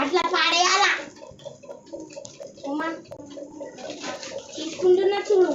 అట్లా పాడేయాల తీసుకుంటున్నా చూడు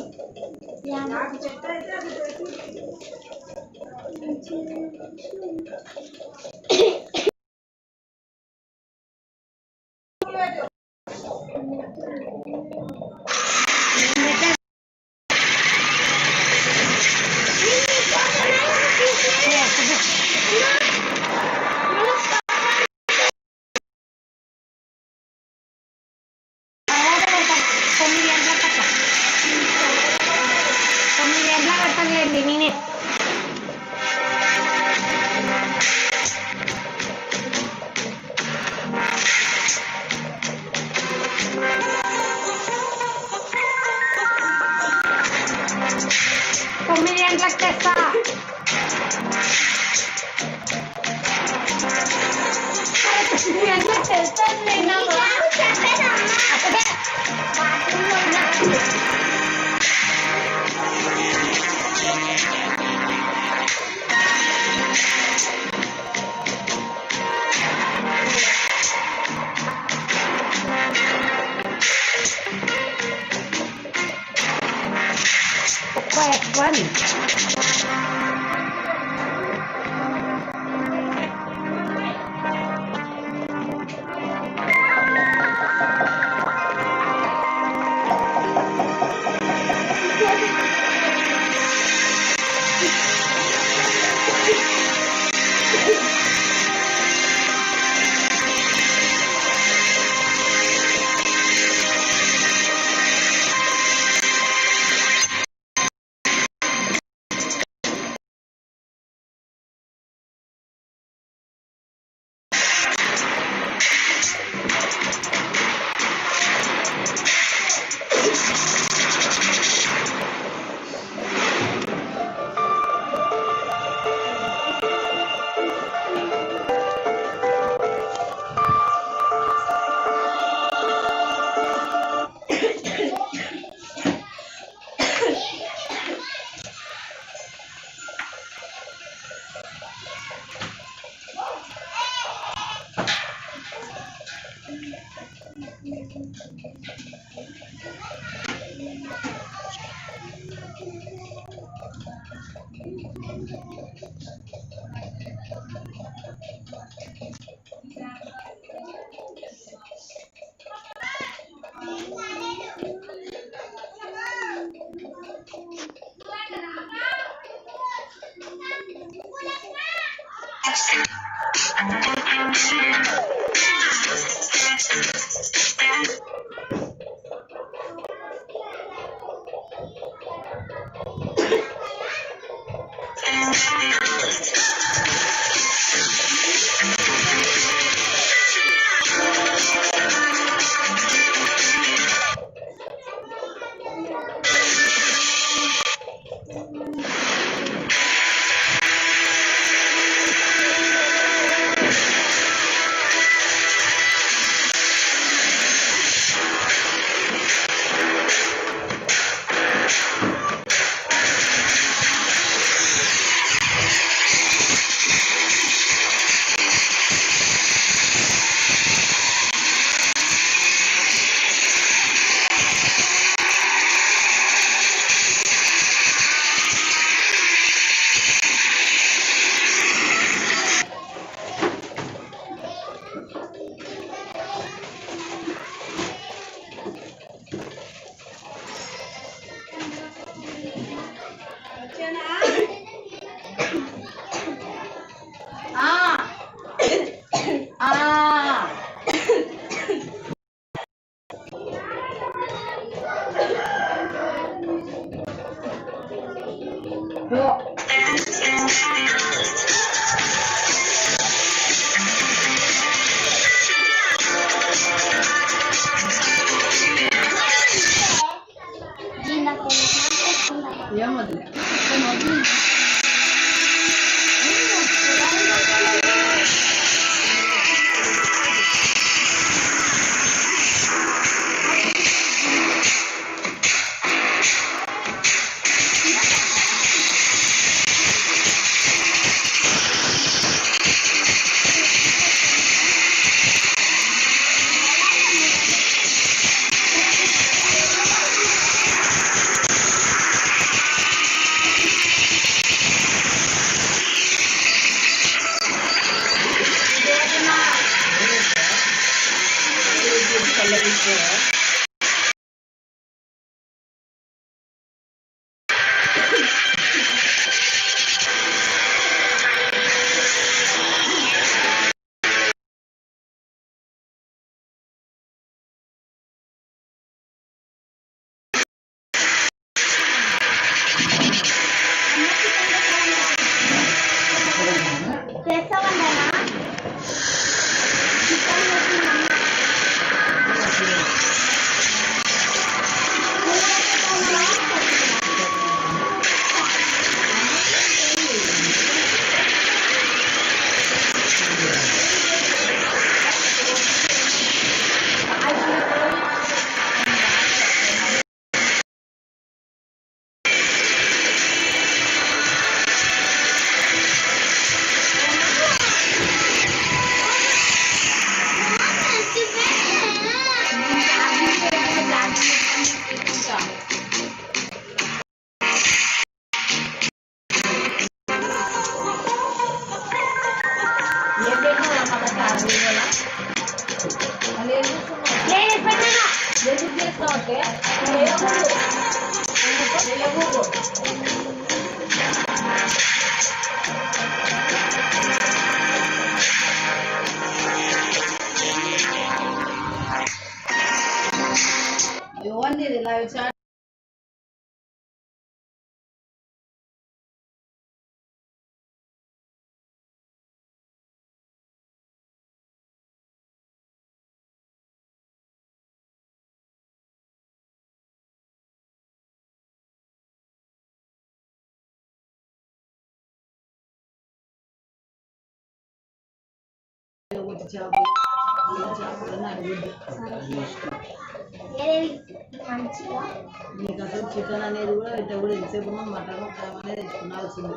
నీకు అసలు చికెన్ అనేది కూడా ఇట్లా కూడా ఎంతసేపు మటన్ టైం అనేది తెచ్చుకున్నాల్సింది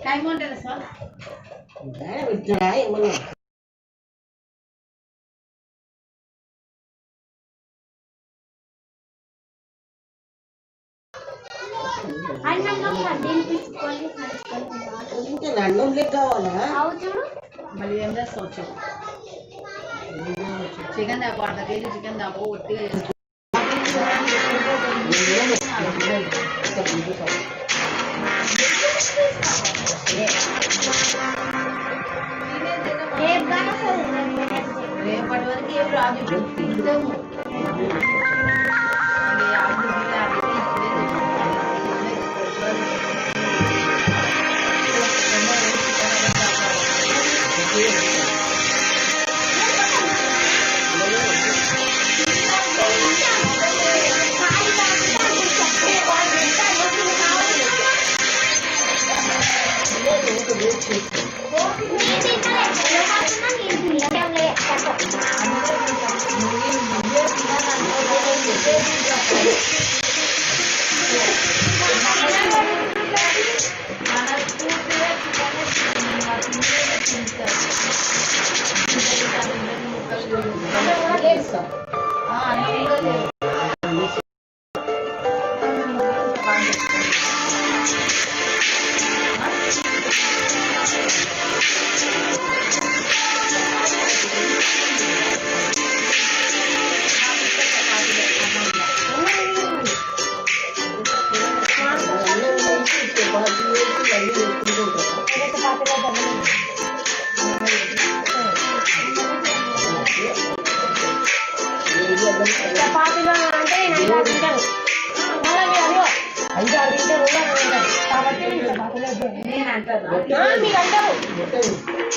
టైం ఉంటుంది సార్ అన్నం కావాలా మళ్ళీ ఏం చేస్తావు చికెన్ దాకా అర్ధ కేజీ చికెన్ దాకా ఒట్టిగా రేపటి వరకు ఏం రాదు తింటాము చపాతీలో అంటే 5 తింటారు 5 6 తింటారు కాబట్టి నేను అంటారు మీరు అంటారు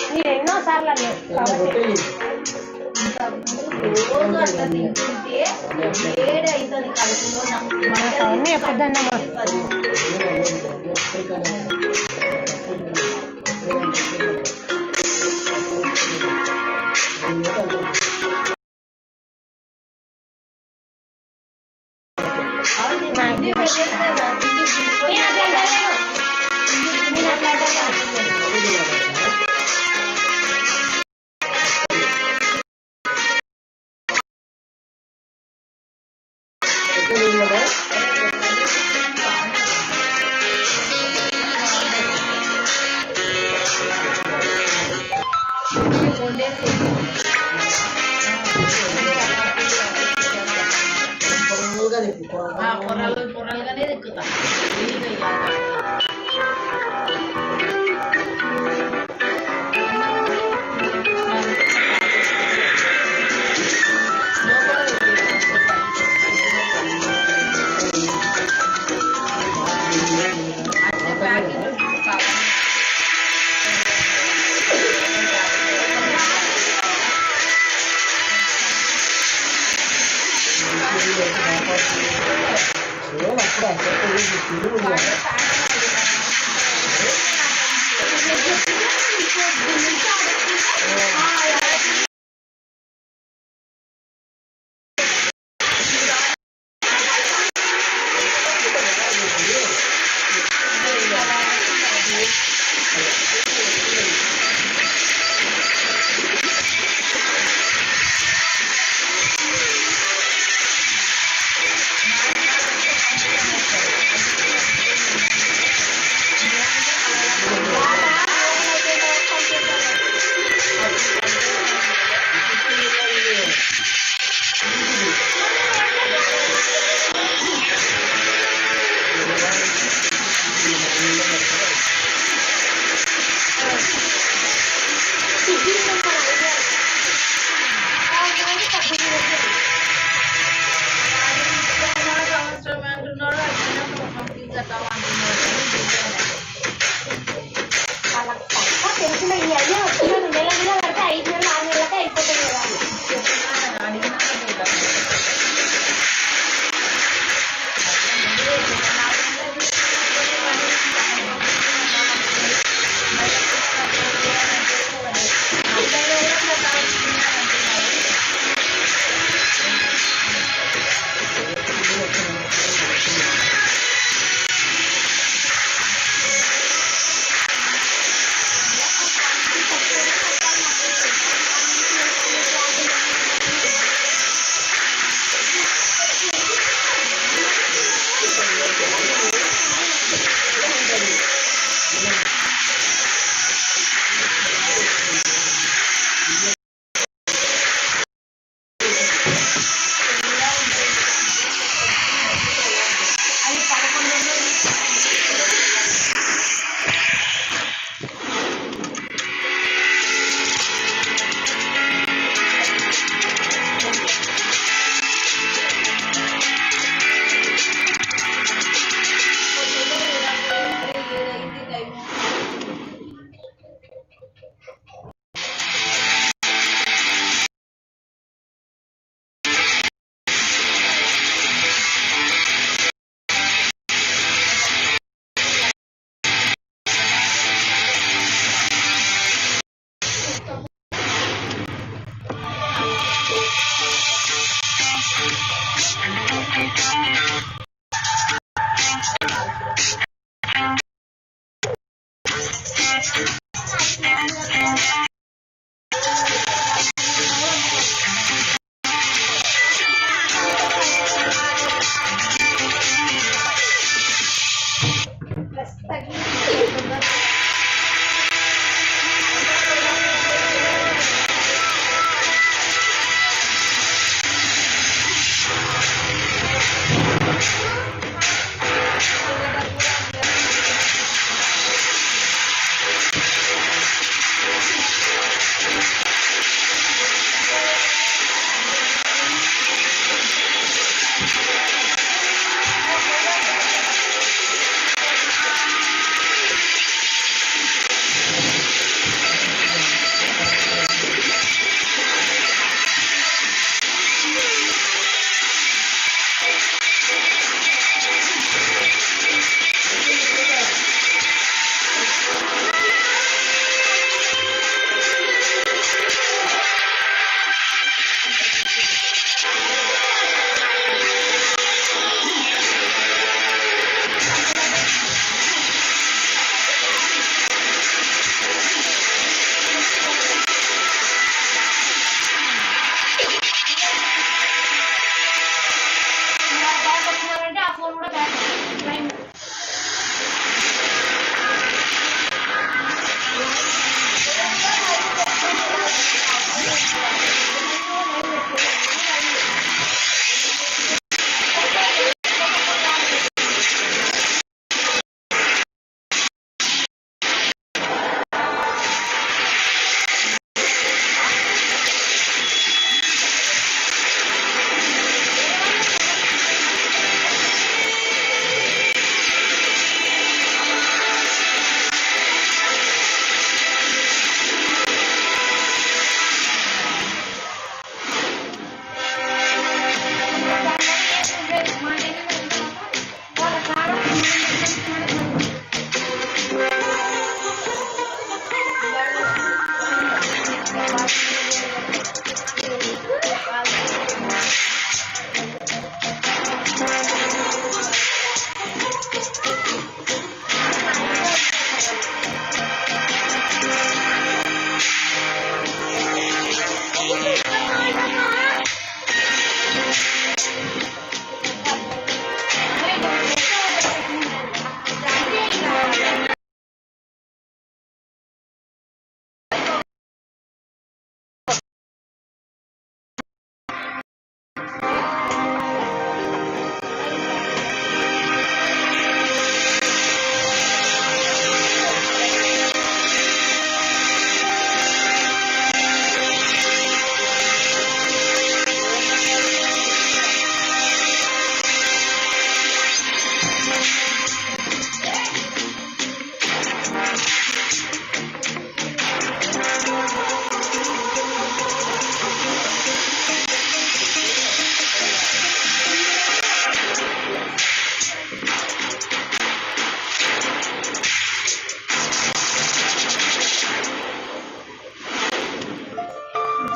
మీరు ఎన్నో సార్లు అన్నారు కాబట్టి రోజు అట్లా తింటుంటే వేడి అవుతుంది కడుపులో అన్నీ ఎప్పుడన్నా పొరలుగానే దిక్కుతా అప్పుడు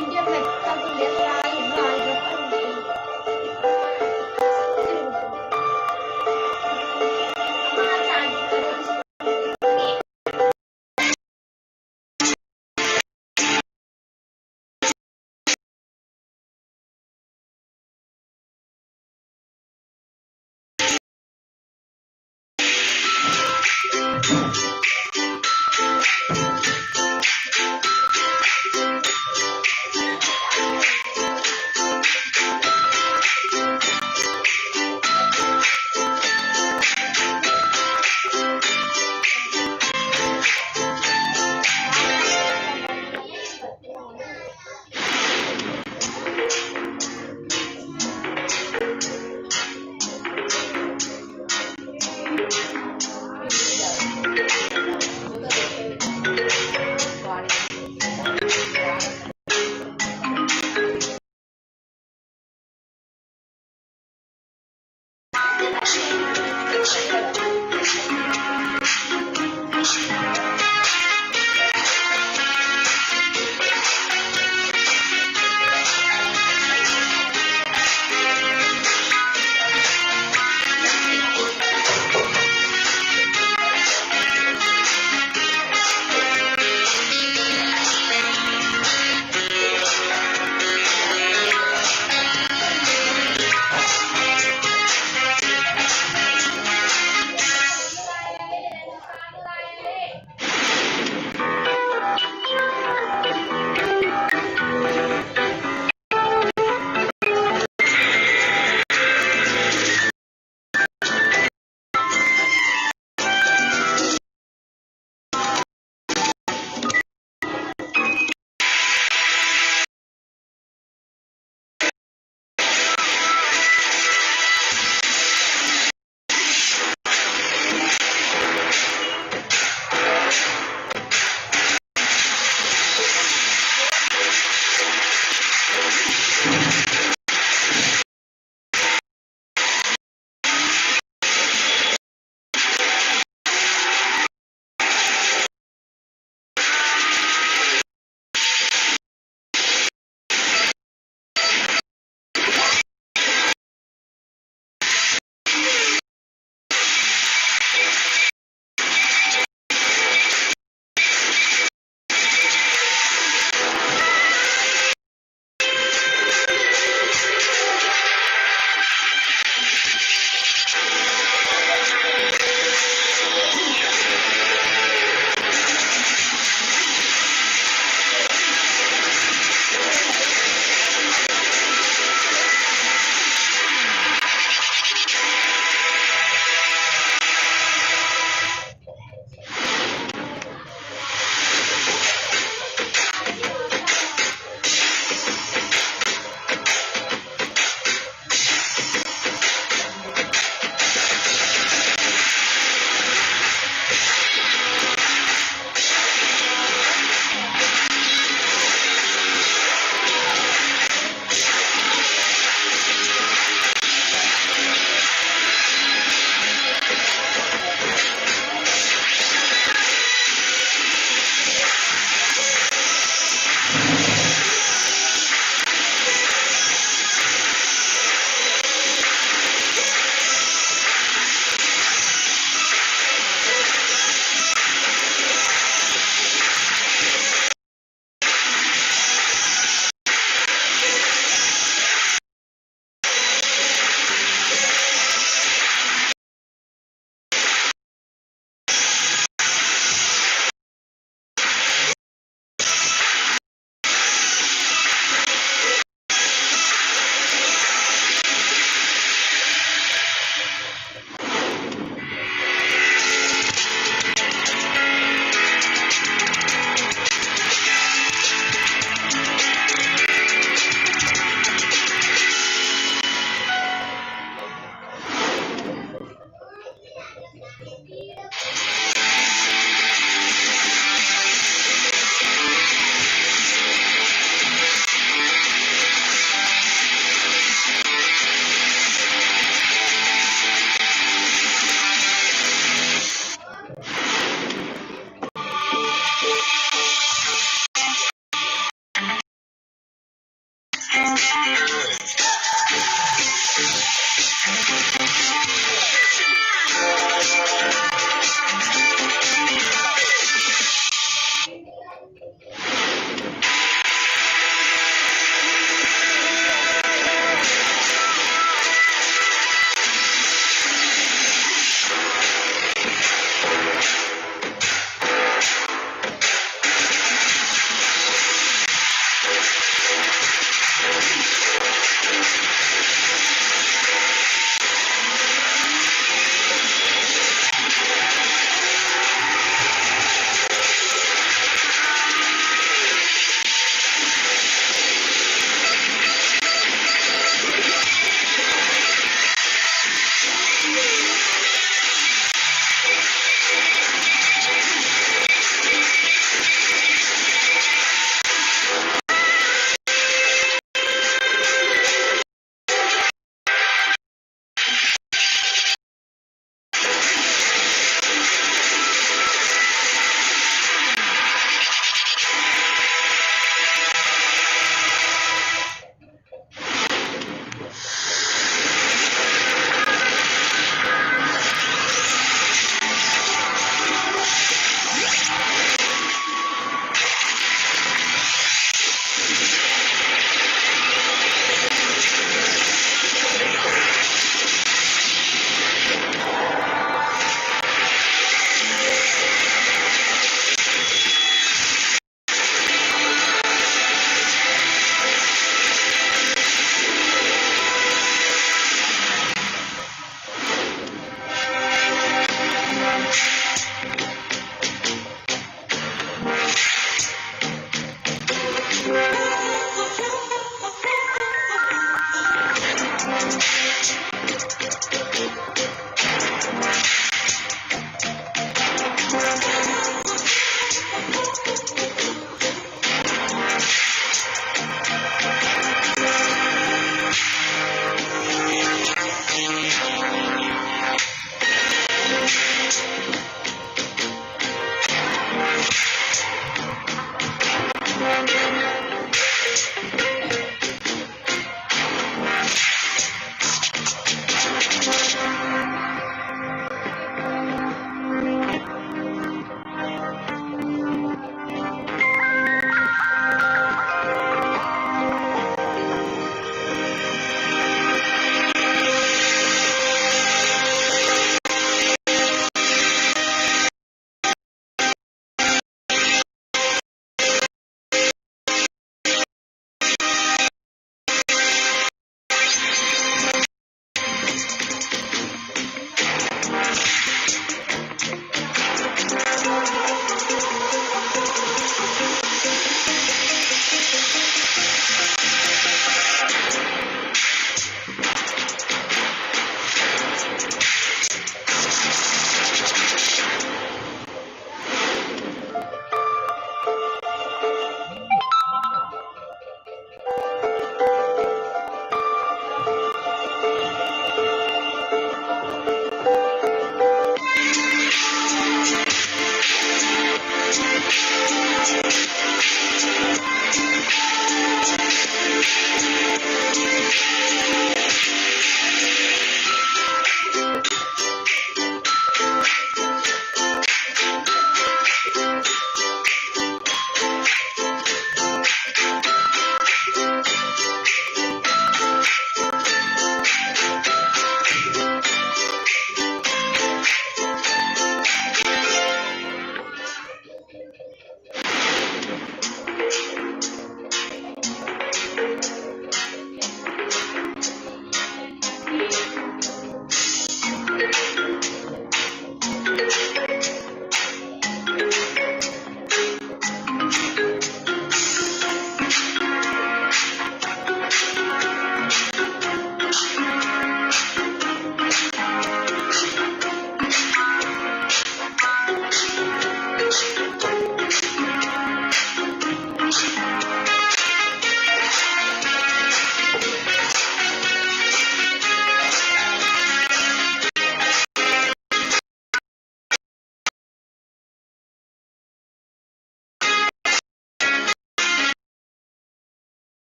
ఇండియా పెట్టాల్సిందే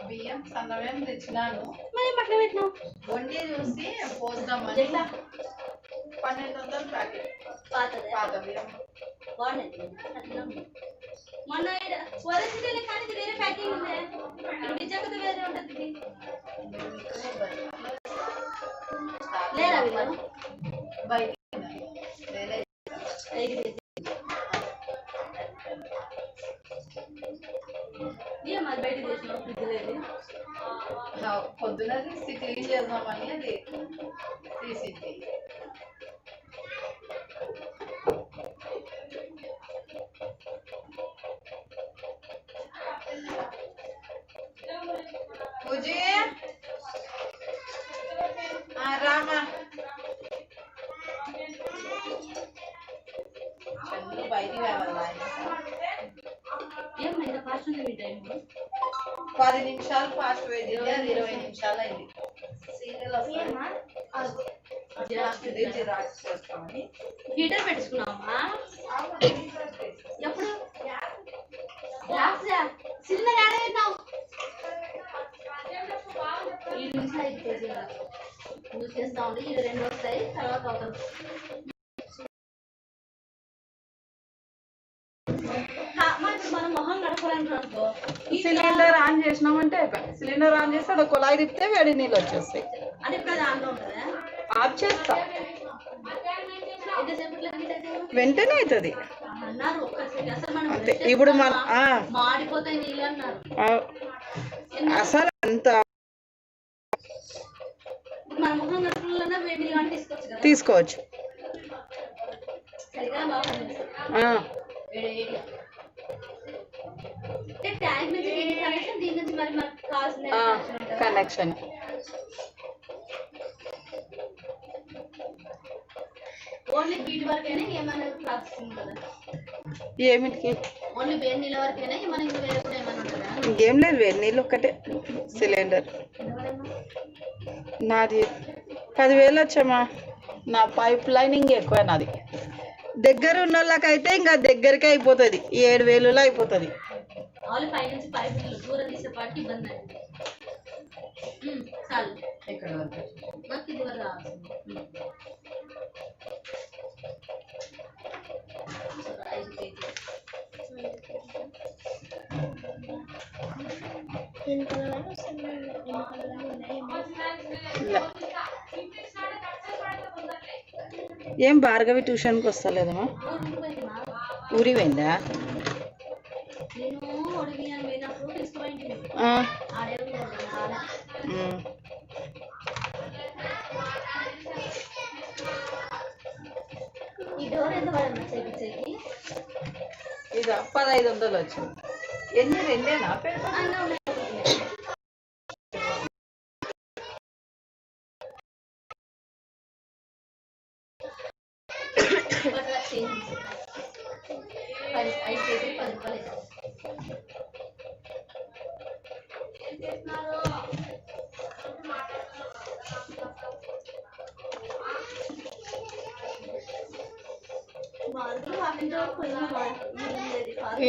బియ్యం సన్నమేం తెచ్చినాను. మరి పక్కన పెట్టినావు వండి చూసి పోస్తామని. 1200 ప్యాకెట్ పాత బియ్యం. మొన్న స్వదేశీ కానీ వేరే ప్యాకింగ్ ఉంది, విజయకత వేరే ఉంటుంది. లేదా వీళ్ళు బయట మరి బయట చేసిన ఫ్రిడ్జ్ లేదు. పొద్దున తీసి క్లీన్ చేద్దామని అది తీసింది. పూజీ రామా చంద్రు బయటికి ఏమైనా ఫాస్ట్ ఉంది టైం. 10 నిమిషాలు ఫాస్ట్ వేది, 20 నిమిషాలు అయింది. సీరియల్ జిరాక్స్ చేస్తామని. హీటర్ పెట్టుకున్నావా ఎప్పుడు? చిన్నగా ఆడేద్దాం. 7 నిమిషాలు అయిపోయింది. యూజ్ చేస్తా ఉండి ఇవి 2 వస్తాయి, తర్వాత ఒకరు మనం మొహం గడపాలనుకో. సిలిండర్ ఆన్ చేసినామంటే సిలిండర్ ఆన్ చేస్తే అక్కడ కుళాయి తిప్పితే వేడి నీళ్ళు వచ్చేస్తాయి. అది ఇప్పుడు అది ఆన్లో ఉంటుందా? ఆఫ్ చేస్తా, వెంటనే అవుతుంది అన్నారు. ఒక్కసారి అసలు మనం అంతే. ఇప్పుడు మన మాడిపోతాయి నీళ్ళు అన్నారు. అసలు అంత మన ముఖం గడపలన్నా వేడి నీళ్ళు అంటే తీసుకోవచ్చు. సరిగా బాగా ట్యాంక్ నుంచి దీని కనెక్షన్, దీని నుంచి మరి మనకు కావాల్సిన కనెక్షన్. ఓన్లీ బీట్ వరకైనా ఏమైనా ప్రాసెసింగ్ కదా? ఏమిటికి? ఓన్లీ వేడి నీళ్ళ వరకైనా ఏమైనా ఇంకా వేరే కూడా ఏమైనా ఉంటుందా? ఇంకేం లేదు, వేడి నీళ్ళు ఒక్కటే. సిలిండర్ నాది 10,000 వచ్చామా. నా పైప్ లైనింగ్ ఎక్కువ. నాది దగ్గర ఉన్న వాళ్ళకైతే ఇంకా దగ్గరికి అయిపోతుంది, 7,000లో అయిపోతుంది. వాళ్ళు పైనుంచి పైపు దూరం తీసేపాటికి ఇబ్బంది అయింది. చాలు ఎక్కడ వరకు నాకు ఇది వరకు రావాల్సింది. 5 కేజీ ఏం భార్గవి ట్యూషన్కి వస్తలేదమ్మా? ఊరి పోయిందా? ఇదా 1500 వచ్చింది. ఎన్ని? 2 పెడతా.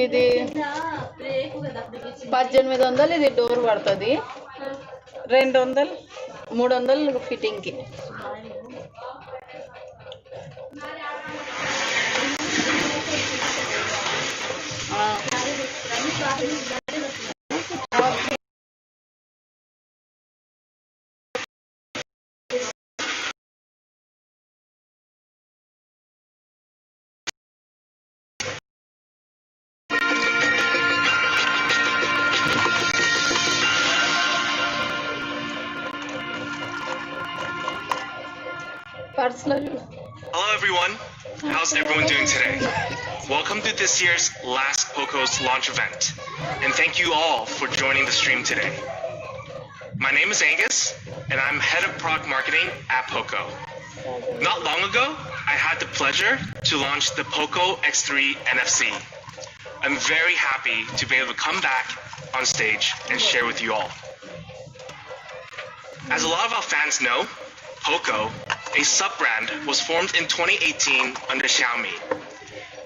ఇది 1800. ఇది డోర్ పడుతుంది. 200, 300 ఫిట్టింగ్కి. Hello everyone, how's everyone doing today? Welcome to this year's last Poco's launch event, and thank you all for joining the stream today. My name is Angus, and I'm head of product marketing at Poco. Not long ago, I had the pleasure to launch the Poco X3 NFC. I'm very happy to be able to come back on stage and share with you all. As a lot of our fans know, Poco, a sub-brand, was formed in 2018 under Xiaomi.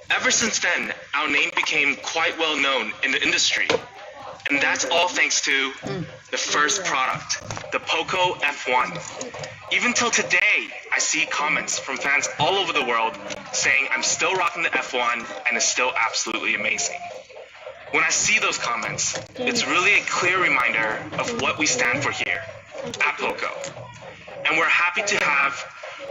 Ever since then, our name became quite well known in the industry. And that's all thanks to the first product, the Poco F1. Even till today, I see comments from fans all over the world saying I'm still rocking the F1 and it's still absolutely amazing. When I see those comments, it's really a clear reminder of what we stand for here at Poco. And we're happy to have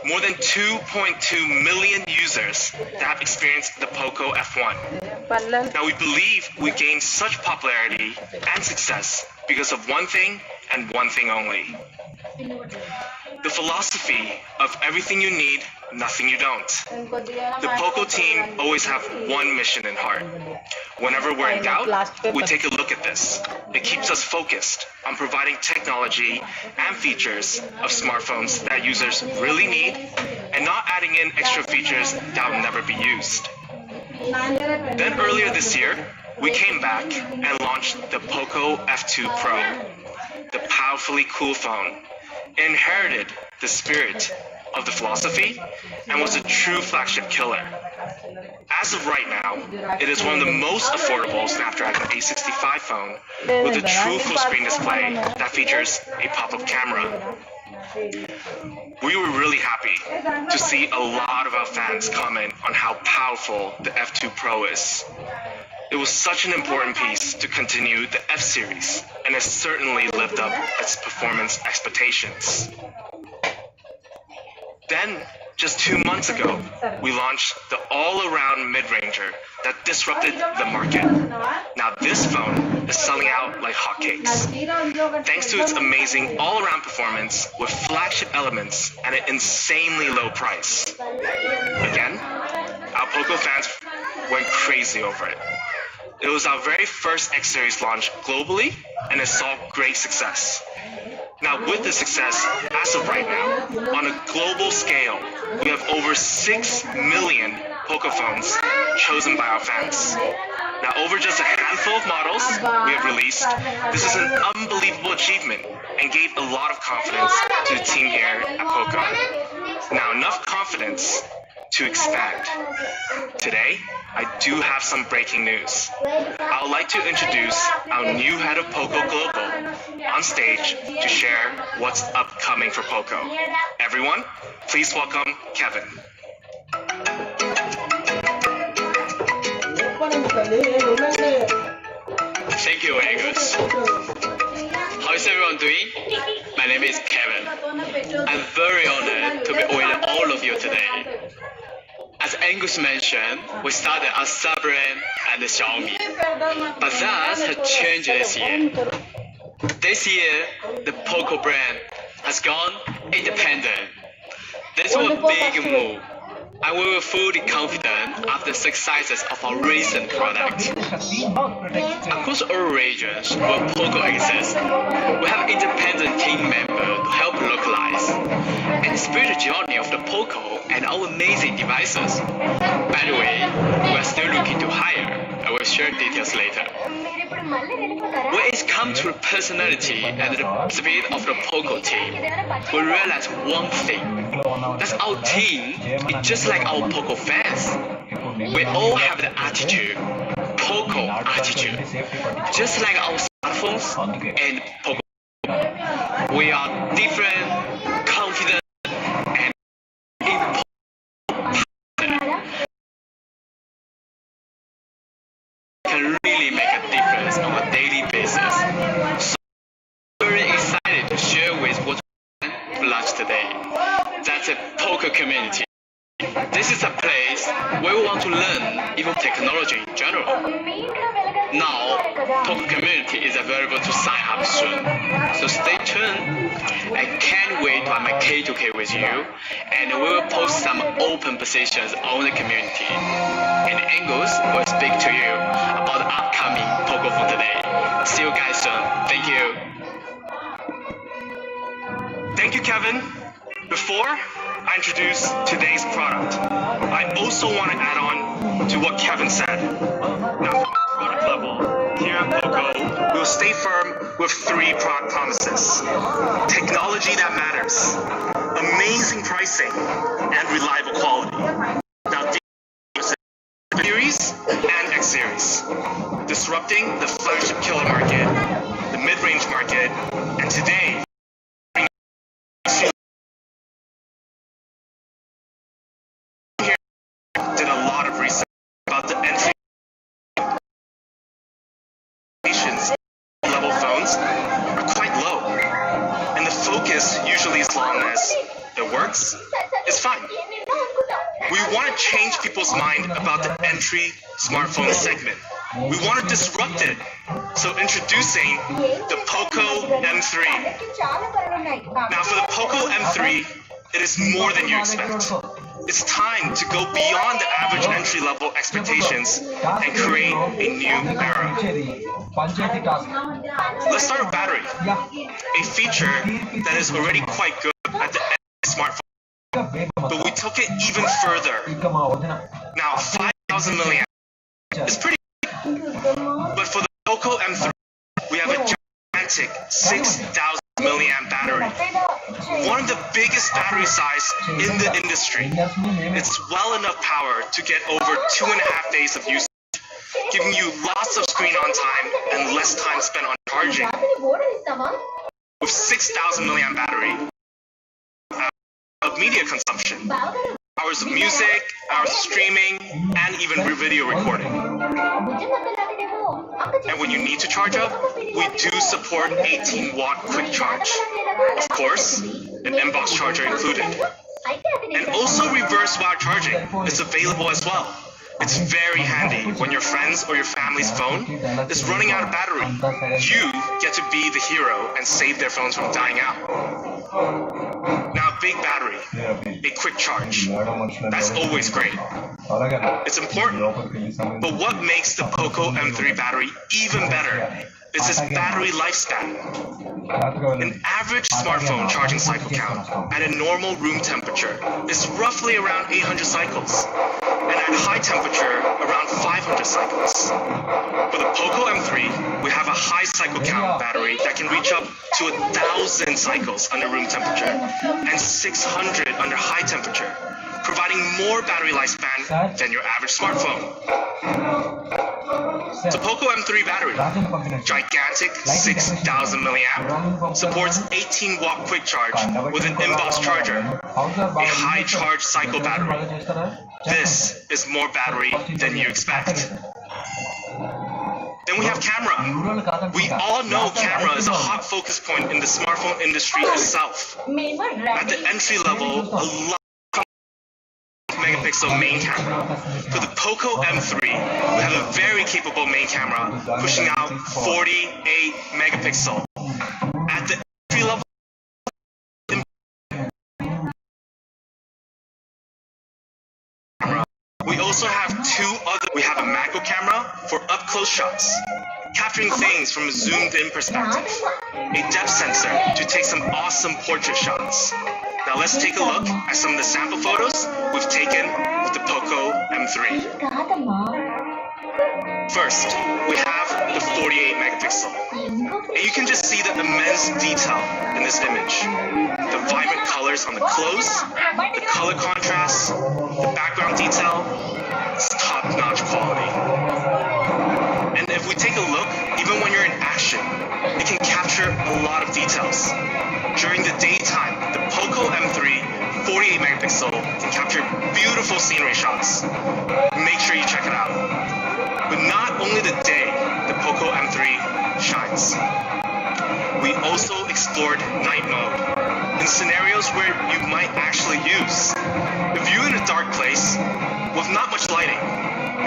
more than 2.2 million users that have experienced the Poco F1. Now we believe we gained such popularity and success because of one thing and one thing only. The philosophy of everything you need, nothing you don't. The Poco team always have one mission in heart. Whenever we're in doubt, we take a look at this. It keeps us focused on providing technology and features of smartphones that users really need and not adding in extra features that will never be used. Then earlier this year, we came back and launched the Poco F2 Pro, the powerfully cool phone. It inherited the spirit of the philosophy and was a true flagship killer. As of right now, it is one of the most affordable Snapdragon 865 phone with a true full-screen display that features a pop-up camera. We were really happy to see a lot of our fans comment on how powerful the F2 Pro is. It was such an important piece to continue the F series, and it certainly lived up its performance expectations. Then, just 2 months ago, we launched the all-around mid-ranger that disrupted the market. Now this phone is selling out like hotcakes, thanks to its amazing all-around performance with flagship elements at an insanely low price. Again, our Poco fans went crazy over it. It was our very first X series launch globally, and it saw great success. Now with the success, as of right now, on a global scale, we have over 6 million Poco phones chosen by our fans. Now over just a handful of models we have released, this is an unbelievable achievement and gave a lot of confidence to the team here at Poco. Now enough confidence to expand. Today, I do have some breaking news. I would like to introduce our new head of Poco Global on stage to share what's upcoming for Poco. Everyone, please welcome Kevin. Thank you, Angus. How is everyone doing? My name is Kevin. I'm very honored to be with all of you today. As Angus mentioned, we started as sub-brand and Xiaomi, but that has changed this year. This year, the Poco brand has gone independent. This was a big move, and we were fully confident of the successes of our recent product. Across all regions where Poco exists, we have independent team members to help localize and spirit the journey of the Poco and our amazing devices. By the way, we are still looking to hire. I will share details later. When it's come to the personality and the speed of the Poco team, we realize one thing. That's our team is just like our Poco fans. We all have the attitude, Poco attitude, just like our smartphones and Poco. We are different, confident, and important. Can really make a difference on a daily basis. So very excited to share with what we launched today. That's a Poco community. This This is a place where we want to learn even technology in general. Now, Poco community is available to sign up soon, so stay tuned. I can't wait to have my K2K with you, and we will post some open positions on the community. And Angus will speak to you about the upcoming Poco for today. See you guys soon. Thank you. Thank you, Kevin. Before I introduce today's product, I also want to add on to what Kevin said. Now, product level, here at Poco, we will stay firm with 3 product promises. Technology that matters, amazing pricing, and reliable quality. Now, Series and X Series, disrupting the flagship killer market, the mid-range market, and today, did a lot of research about the entry level phones are quite low, and the focus usually, as long as it works, is fine. We want to change people's mind about the entry smartphone segment. We want to disrupt it. So introducing the Poco M3. Now for the Poco M3, it is more than you expect. It's time to go beyond the average entry-level expectations and create a new era. Let's start with battery, a feature that is already quite good at the smartphone, but we took it even further. Now 5,000 milliamp is pretty good, but for the Poco M3, we have a gigantic 6,000 milliamp battery, one of the biggest battery size in the industry. It's well enough power to get over 2.5 days of usage, giving you lots of screen on time and less time spent on charging. With 6,000 milliamp battery of media consumption, hours of music, hours of streaming, and even video recording. And when you need to charge up, we do support 18-watt quick charge. Of course, an inbox charger included. And also reverse wire charging is available as well. It's very handy when your friends or your family's phone is running out of battery. You get to be the hero and save their phones from dying out. Now, big battery, a quick charge. That's always great. It's important. But what makes the Poco M3 battery even better is its battery lifespan. An average smartphone charging cycle count at a normal room temperature is roughly around 800 cycles, and at high temperature around 500 cycles. For the Poco M3, we have a high cycle count battery that can reach up to 1,000 cycles under room temperature and 600 under high temperature, providing more battery lifespan than your average smartphone. So Poco M3 battery, gigantic 6,000 milliamp, supports 18-watt quick charge with an inbox charger, a high charge cycle battery. This is more battery than you expect. Then we have camera. We all know camera is a hot focus point in the smartphone industry itself. At the entry level, a lot megapixel main camera. For the Poco M3, we have a very capable main camera, pushing out 48 megapixel. At the entry level, we also have we have a macro camera for up-close shots, capturing things from a zoomed-in perspective, a depth sensor to take some awesome portrait shots. Now let's take a look at some of the sample photos we've taken with the Poco M3. First, we have the 48 megapixel. And you can just see the immense detail in this image. The vibrant colors on the close, the color contrast, the background detail, it's top-notch quality. And if we take a look, even when you're in action, it can capture a lot of details. During the daytime, the Poco M3 48 megapixel can capture beautiful scenery shots. Make sure you check it out. But not only the day the Poco M3 shines. We also explored night mode. In in scenarios where you might actually use. If you're in a dark place with not much lighting,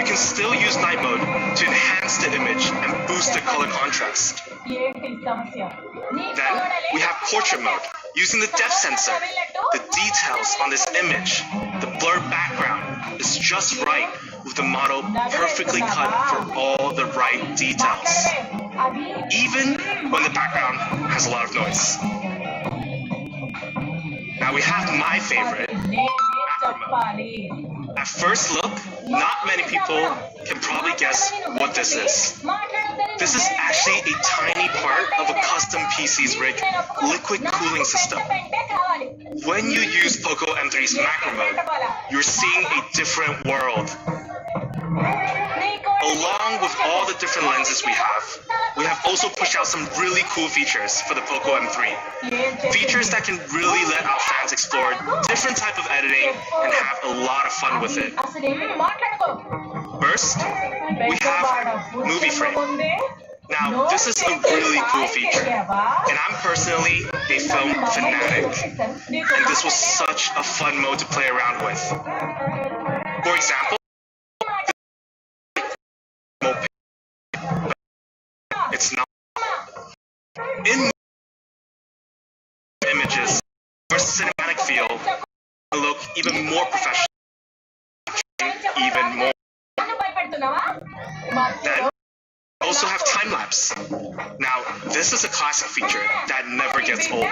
you can still use night mode to enhance the image and boost the color contrast. Then we have portrait mode. Using the depth sensor, the details on this image, the blurred background is just right with the model perfectly cut for all the right details, even when the background has a lot of noise. Now we have my favorite, macro mode. At first look, not many people can probably guess what this is. This is actually a tiny part of a custom PC's rig liquid cooling system. When you use Poco M3's macro mode, you're seeing a different world. Along with all the different lenses we have also pushed out some really cool features for the Poco M3. Features that can really let our fans explore different type of editing and have a lot of fun with it. First, we have Movie Frame. Now, this is a really cool feature, and I'm personally a film fanatic, and this was such a fun mode to play around with. For example, it's not in images or cinematic feel look even more professional, even more. Then also have time lapse. Now this is a classic feature that never gets old.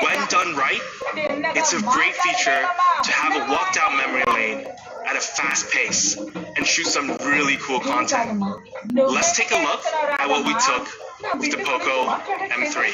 When done right, it's a great feature to have a walk down memory lane at a fast pace and shoot some really cool content. Let's take a look at what we took with the Poco M3.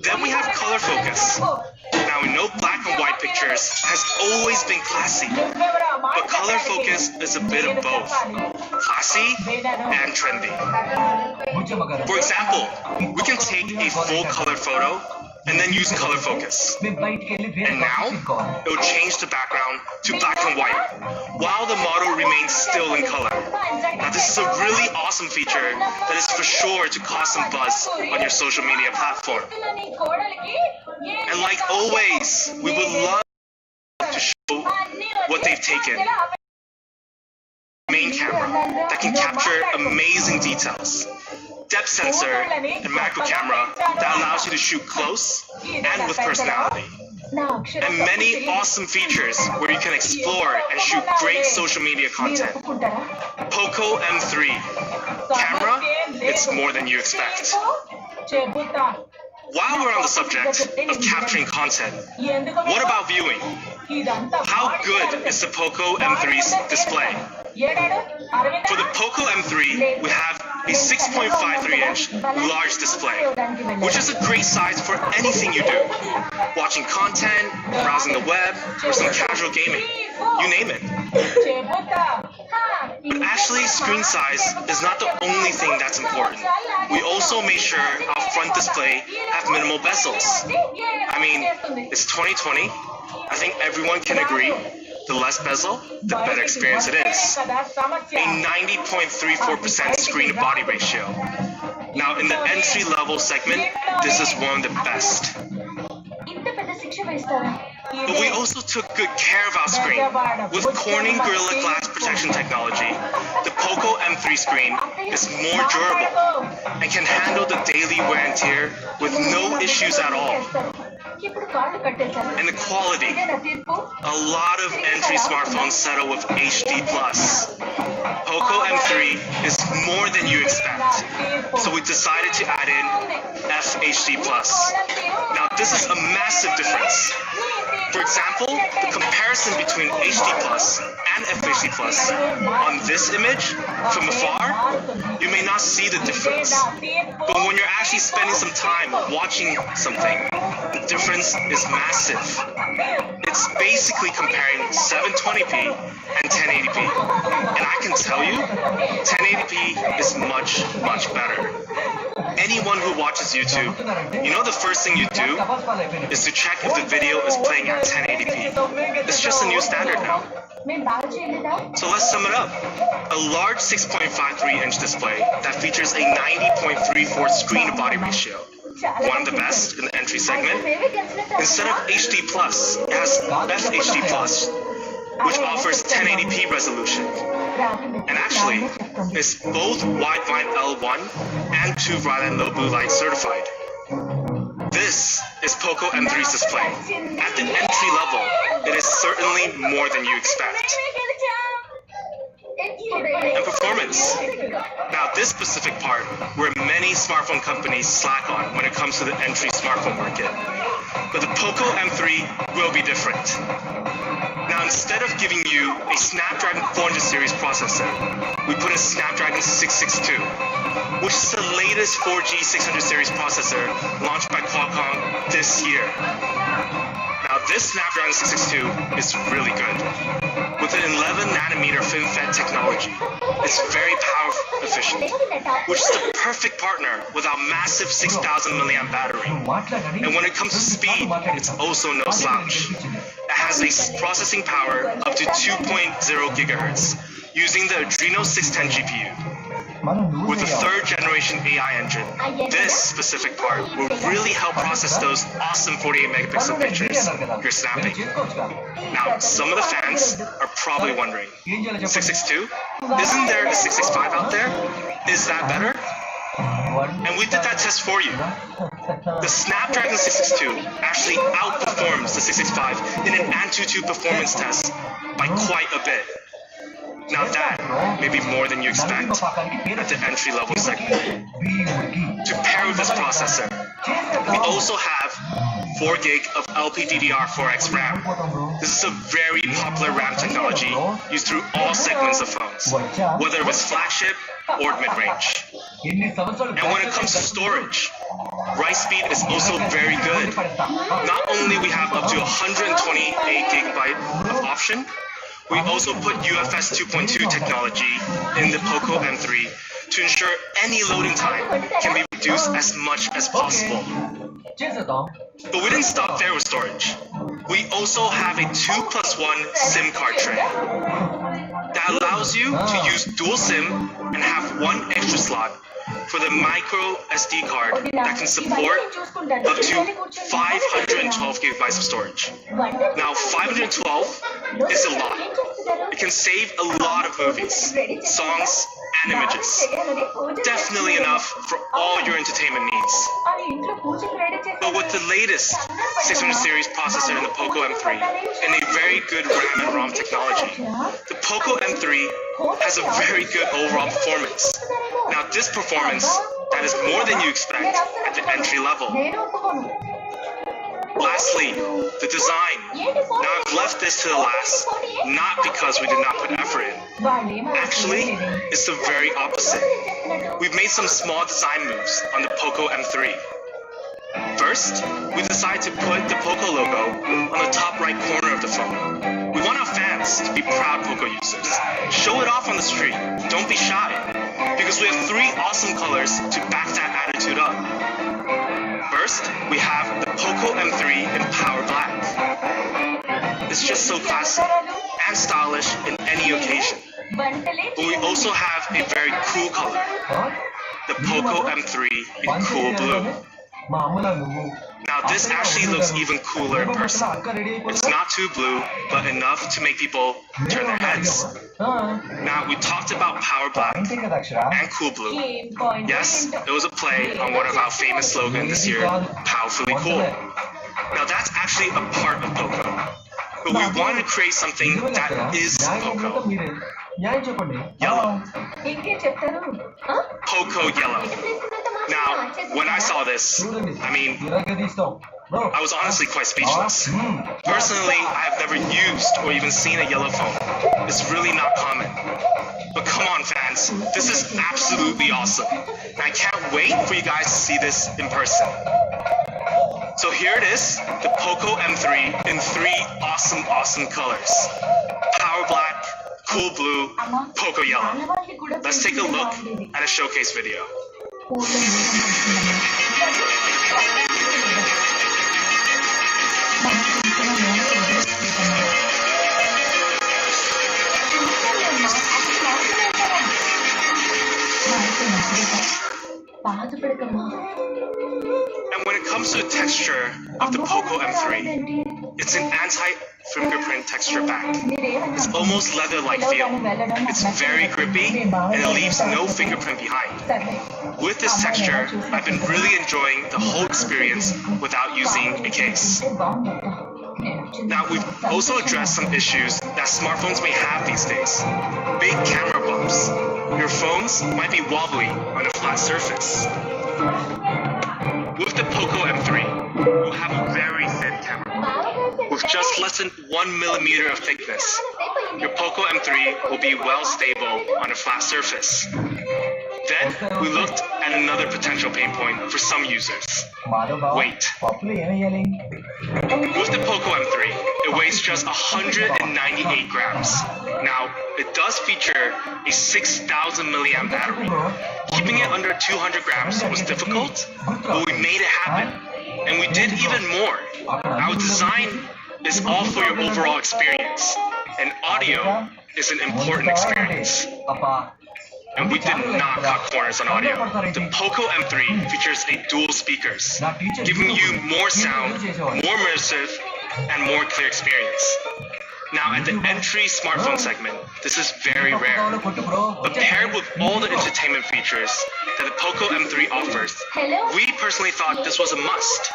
Then we have color focus. Now we know black and white pictures has always been classy, but color focus is a bit of both, classy and trendy. For example, we can take a full color photo and then use color focus. And now, it will change the background to black and white, while the model remains still in color. Now this is a really awesome feature that is for sure to cause some buzz on your social media platform. And like always, we would love to show what they've taken. Main camera that can capture amazing details. Depth sensor and macro camera that allows you to shoot close and with personality. And many awesome features where you can explore and shoot great social media content. Poco M3. Camera, it's more than you expect. While we're on the subject of capturing content, what about viewing? How good is the Poco M3's display? For the Poco M3, we have a 6.53-inch large display, which is a great size for anything you do. Watching content, browsing the web, or some casual gaming. You name it. But actually, screen size is not the only thing that's important. We also made sure our front display have minimal bezels. I mean, it's 2020. I think everyone can agree, the less bezel, the better experience it is. A 90.34% screen to body ratio. Now in the entry-level segment, this is one of the best. But we also took good care of our screen. With Corning Gorilla Glass protection technology, the Poco M3 screen is more durable and can handle the daily wear and tear with no issues at all. And the quality, a lot of entry smartphones settle with HD+. Poco M3 is more than you expect, so we decided to add in FHD+. Now this is a massive difference. For example, the comparison between HD Plus and FHD Plus on this image from afar, you may not see the difference. But when you're actually spending some time watching something, the difference is massive. It's basically comparing 720p and 1080p. And I can tell you, 1080p is much, much better. anyone who watches YouTube, you know the first thing you do is to check if the video is playing at 1080p. It's just a new standard now. So let's sum it up. A large 6.53-inch display that features a 90.34 screen-to-body ratio, one of the best in the entry segment. Instead of HD+, it has FHD+, which offers 1080p resolution. And actually, it's both Widevine L1 and 2 Ryland low blue light certified. This is Poco M3's display. At the entry level, it is certainly more than you expect. And performance. Now this specific part, where many smartphone companies slack on when it comes to the entry smartphone market. But the Poco M3 will be different. Now instead of giving you a Snapdragon 400 series processor, we put a Snapdragon 662, which is the latest 4G 600 series processor launched by Qualcomm this year. Now this Snapdragon 662 is really good. With an 11 nanometer FinFET technology, it's very power efficient, which is the perfect partner with our massive 6,000 milliamp battery. And when it comes to speed, it's also no slouch. It has a processing power up to 2.0 gigahertz using the Adreno 610 GPU. With the third generation AI engine, this specific part will really help process those awesome 48 megapixel pictures you're snapping. Now, some of the fans are probably wondering, 662? Isn't there a 665 out there? Is that better? And we did that test for you. The Snapdragon 662 actually outperforms the 665 in an AnTuTu performance test by quite a bit. Now that may be more than you expect at the entry-level segment. To pair with this processor, we also have 4 gig of LPDDR4X RAM. This is a very popular RAM technology used through all segments of phones, whether it's flagship or mid-range. And when it comes to storage, write speed is also very good. Not only we have up to 128 gigabyte of option, we also put UFS 2.2 technology in the Poco M3 to ensure any loading time can be reduced as much as possible. But we didn't stop there with storage. We also have a 2+1 SIM card tray that allows you to use dual SIM and have one extra slot for the micro SD card that can support up to 512 gigabytes of storage. Now 512 is a lot. It can save a lot of movies, songs, and images. Definitely enough for all your entertainment needs. But with the latest 600 series processor in the Poco M3 and a very good RAM and ROM technology, the Poco M3 has a very good overall performance. Now this performance, that is more than you expect at the entry level. Lastly, the design. Now I've left this to the last, not because we did not put effort in. Actually, it's the very opposite. We've made some small design moves on the Poco M3. First, we decided to put the Poco logo on the top right corner of the phone. We want our fans to be proud Poco users. Show it off on the street. Don't be shy. Because we have 3 awesome colors to back that attitude up. First, we have the Poco M3 in Power Black. It's just so classy and stylish in any occasion. But we also have a very cool color, the Poco M3 in Cool Blue. Now this actually looks even cooler in person. It's not too blue, but enough to make people turn their heads. Now we talked about Power Black and Cool Blue. Yes, it was a play on one of our famous slogans this year, Powerfully Cool. Now that's actually a part of Poco. But we wanted to create something that is Poco. Yellow. Poco Yellow. Now, when I saw this, I was honestly quite speechless. Personally, I've never used or even seen a yellow phone. It's really not common. But come on fans, this is absolutely awesome. And I can't wait for you guys to see this in person. So here it is, the Poco M3 in 3 awesome colors. Power Black, Cool Blue, Poco Yellow. Let's take a look at a showcase video. And when it comes to the texture of the Poco M3, it's an anti-fingerprint texture back. It's almost leather-like feel. It's very grippy and it leaves no fingerprint behind. With this texture, I've been really enjoying the whole experience without using a case. Now, we've also addressed some issues that smartphones may have these days. Big camera bumps. Your phones might be wobbly on a flat surface. With the Poco M3, you'll have a very thin camera. With just less than 1 millimeter of thickness, your Poco M3 will be well stable on a flat surface. Then, we looked at another potential pain point for some users. Weight. With the Poco M3, it weighs just 198 grams. Now, it does feature a 6,000 milliamp battery. Keeping it under 200 grams was difficult, but we made it happen. And we did even more. Our design is all for your overall experience, and audio is an important experience. And we did not cut corners on audio. The Poco M3 features a dual speakers, giving you more sound, more immersive, and more clear experience. Now, at the entry smartphone segment, this is very rare. But paired with all the entertainment features that the Poco M3 offers, we personally thought this was a must.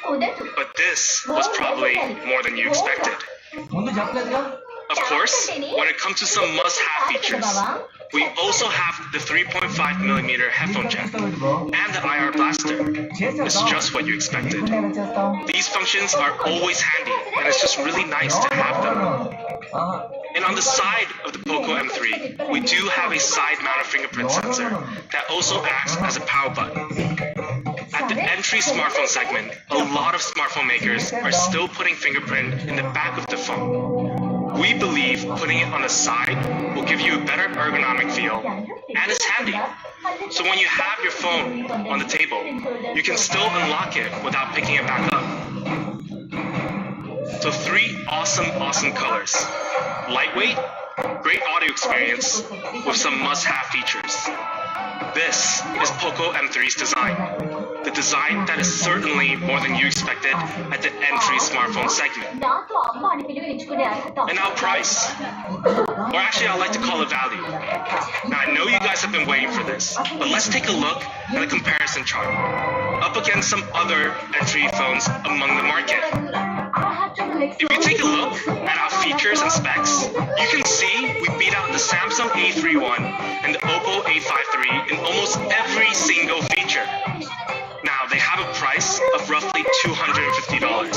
But this was probably more than you expected. Of course, when it comes to some must-have features, we also have the 3.5mm headphone jack and the IR blaster. It's just what you expected. These functions are always handy, and it's just really nice to have them. And on the side of the Poco M3, we do have a side-mounted fingerprint sensor that also acts as a power button. At the entry smartphone segment, a lot of smartphone makers are still putting fingerprint in the back of the phone. We believe putting it on the side will give you a better ergonomic feel, and it's handy. So when you have your phone on the table, you can still unlock it without picking it back up. So 3 awesome colors. Lightweight, great audio experience with some must-have features. This is Poco M3's design. The design that is certainly more than you expected at the entry smartphone segment. And our price, or actually I'd like to call it value. Now I know you guys have been waiting for this, but let's take a look at a comparison chart up against some other entry phones among the market. If you take a look at our features and specs, you can see we beat out the Samsung A31 and the Oppo A53 in almost every single feature. Now, they have a price of roughly $250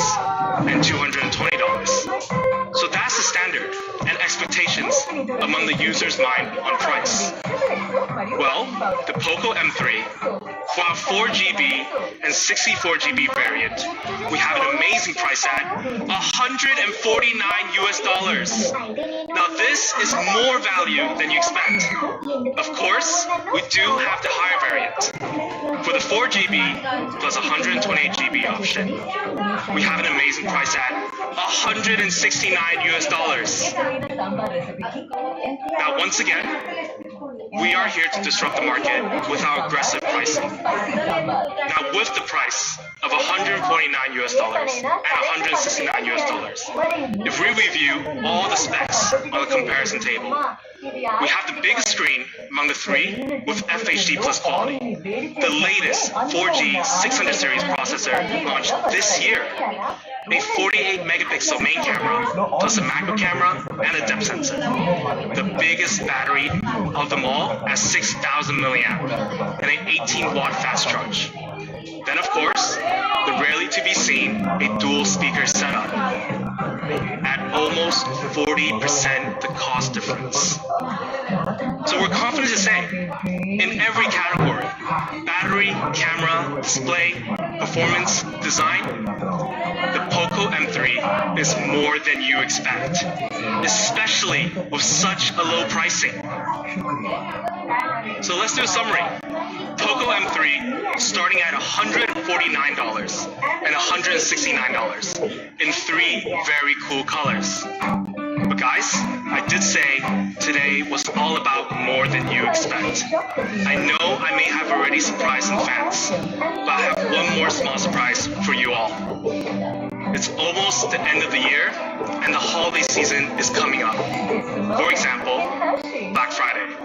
and $220. So that's the standard and expectations among the user's mind on price. Well, the Poco M3, for our 4GB and 64GB variant, we have an amazing price at $149 US. Now this is more value than you expect. Of course, we do have the higher variant. For the 4GB plus 128GB option, we have an amazing price at $169 US. Now once again, we are here to disrupt the market with our aggressive pricing. Now with the price of $149 US and $169 US, if we review all the specs on the comparison table, we have the biggest screen among the 3 with FHD plus quality. The latest 4G 600 series processor launched this year. A 48 megapixel main camera, plus a macro camera and a depth sensor. The biggest battery of them all at 6,000 milliamp and an 18 watt fast charge. Then of course, the rarely to be seen a dual speaker setup at almost 40% the cost difference. So we're confident to say, in every category, battery, camera, display, performance, design, the Poco M3 is more than you expect, especially with such a low pricing. So let's do a summary. Poco M3 starting at $149 and $169 in 3 very cool colors. But guys, I did say today was all about more than you expect. I know I may have already surprised some fans, but I have one more small surprise for you all. It's almost the end of the year, and the holiday season is coming up. For example, Black Friday.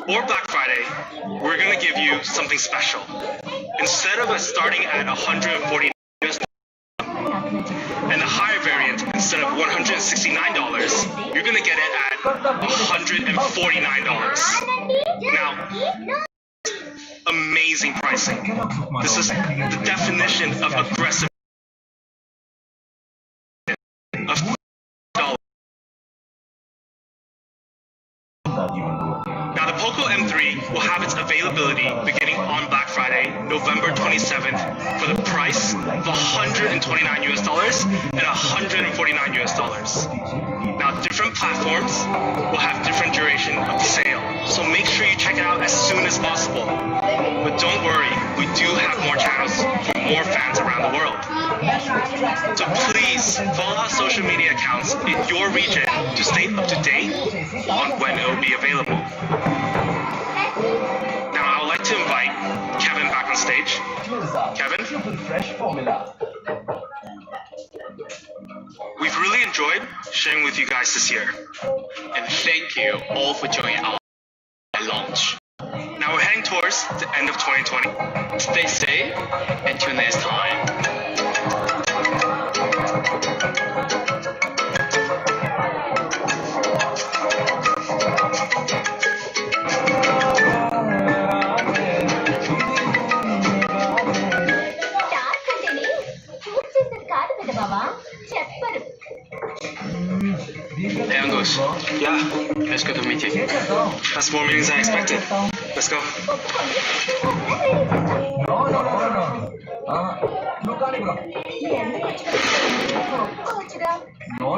For Black Friday, we're gonna give you something special. Instead of us starting at $149 and the higher variant, instead of $169, you're gonna get it at $149. Now, amazing pricing. This is the definition of aggressive. Of Now, the Poco M3 will have its availability beginning on Black Friday, November 27th, for the price of $129 and $149. Now, different platforms will have different duration of the sale, so make sure you check it out as soon as possible. But don't worry, we do have more channels for more fans around the world. So please follow our social media accounts in your region to stay up to date on when it will be available. Now I would like to invite Kevin back on stage. Kevin? We've really enjoyed sharing with you guys this year. And thank you all for joining our launch. Now we're heading towards the end of 2020. Stay safe. Until next time. Hey Angus. Yeah? Let's go to the meeting. That's more meetings than I expected. Let's go. No.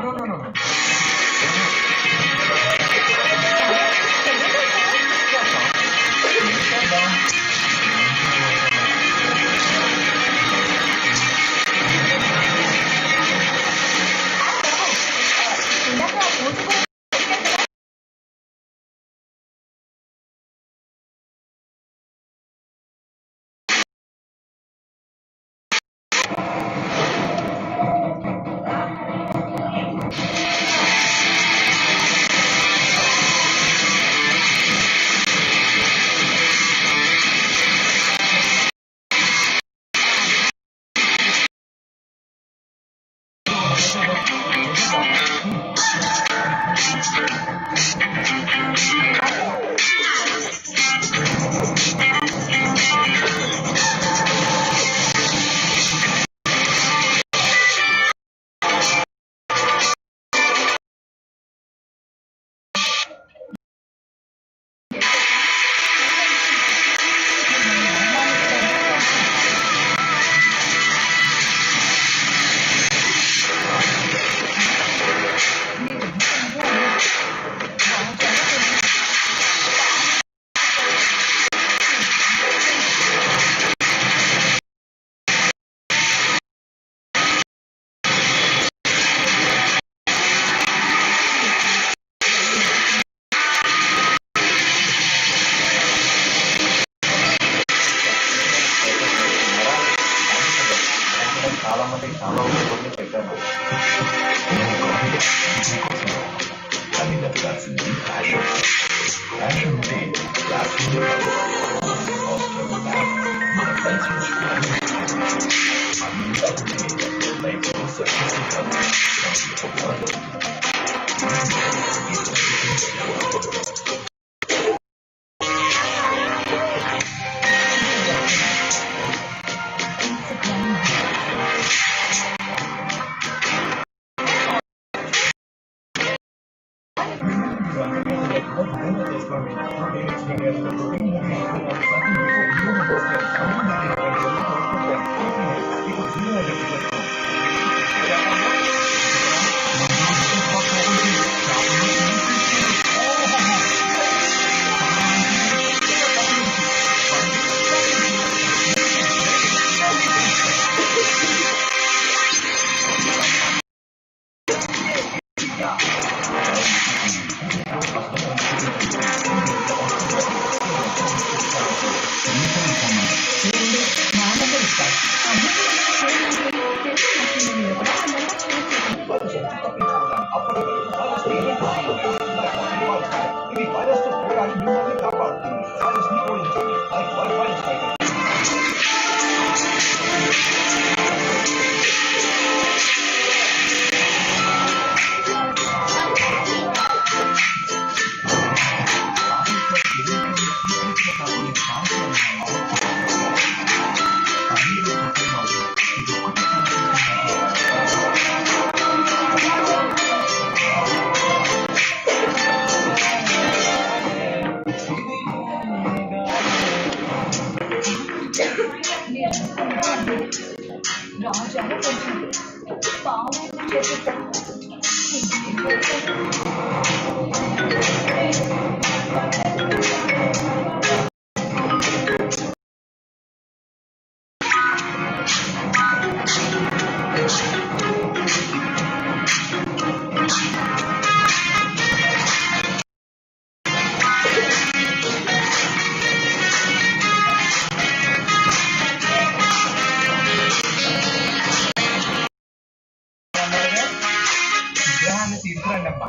ఇది virus తో పోరాడి మిమ్మల్ని కాపాడుతుంది. Virus ని ఓడించండి. Like virus fighter. రాజాను కొంచెం పావులను చేసేసాను. విగ్రహాన్ని తీసుకురండి అమ్మా.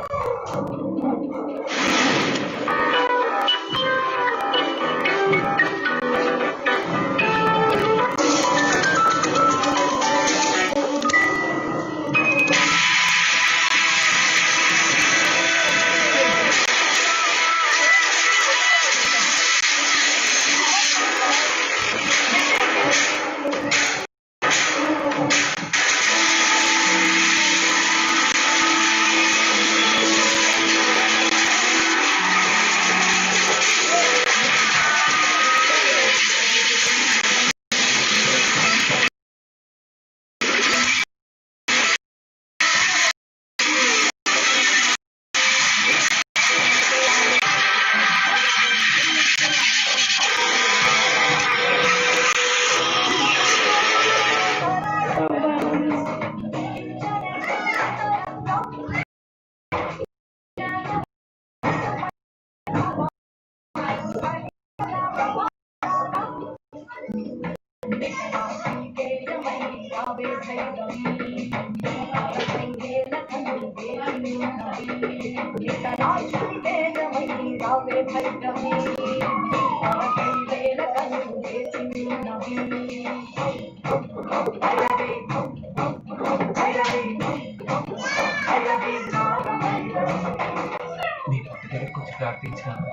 నీ పుట్టుదలకు వచ్చి ప్రార్థించాను,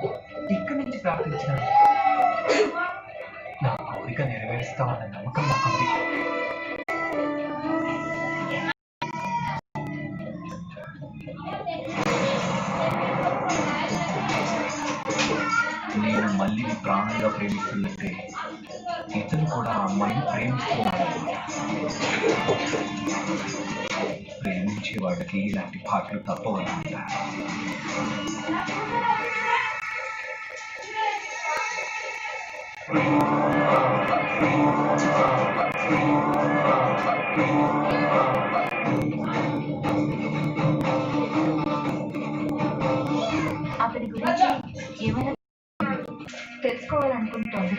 ఇక్కడి నుంచి ప్రార్థించాను. నా కోరిక నెరవేరుస్తామన్న నమ్మకం నాకుంది. నేను మళ్ళీ ప్రాణంగా ప్రేమిస్తున్నట్టే ఇతను కూడా ఆ అమ్మాయిని ప్రేమిస్తున్నాడు. ప్రేమించే వాళ్ళకి ఇలాంటి పాటలు తప్పవన్నమాట. అతని గురించి ఏమైనా తెలుసుకోవాలనుకుంటోంది.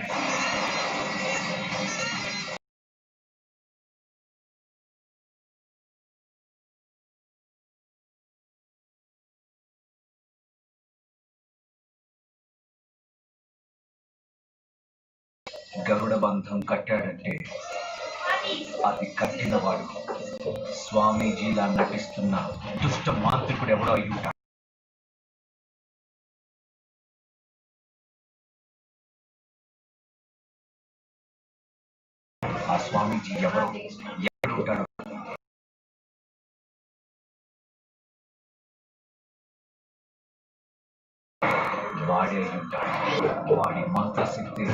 గరుడ బంధం కట్టాడంటే అది కట్టినవాడు స్వామీజీలా నటిస్తున్న దుష్ట మాంత్రికుడు ఎవడో అయి ఉంటాడు. ఆ స్వామీజీ ఎవరో ఎక్కడ ఉంటాడో వాడే అయి ఉంటాడు. వాడి మంత్రశక్తి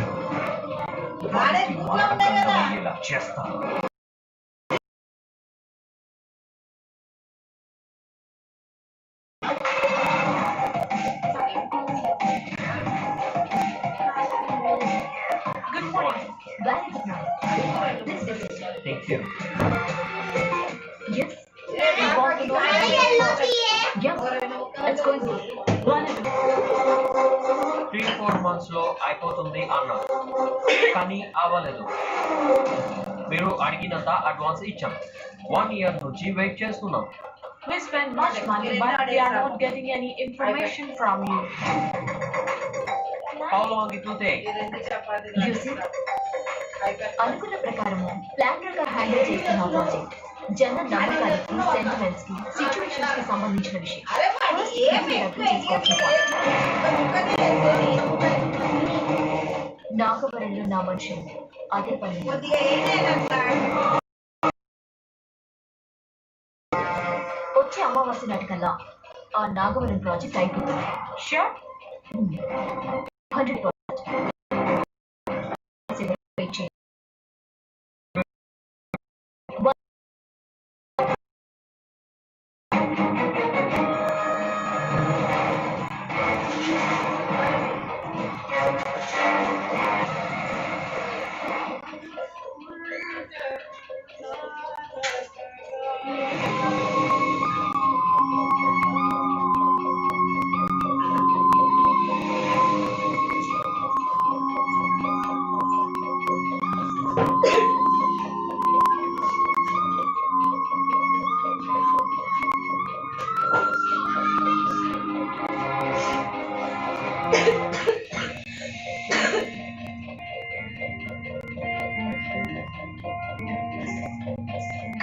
వాడికి అయ్యేలా చేస్తాను. Good morning. Where is it now? This is it. Take care. Yes. You want to know? Yeah. Let's go and see. Go on and do. 3-4 months లో అయిపోతుంది అన్నారు, కానీ అవ్వలేదు. మీరు అడిగినంత అడ్వాన్స్ ఇచ్చాం. 1 year నుంచి వెయిట్ చేస్తున్నాం. We spend much money, but we are not getting any information from you. How long it will take? You see, అనుకున్న ప్రకారము ప్లానర్ గా హ్యాండిల్ చేస్తున్న ప్రాజెక్ట్ జన నమ్మకానికి సెంటిమెంట్స్ కి సిచ్యువేషన్స్ కి సంబంధించిన విషయం First, మీరు అర్థం చేసుకోవాల్సిన నాగవరంలో నా మనుషులు అదే పని వచ్చే అమావాస్య నాటికల్లా ఆ నాగవరం ప్రాజెక్ట్ అయిపోతుంది Sure? 100% వెయిట్ చేయండి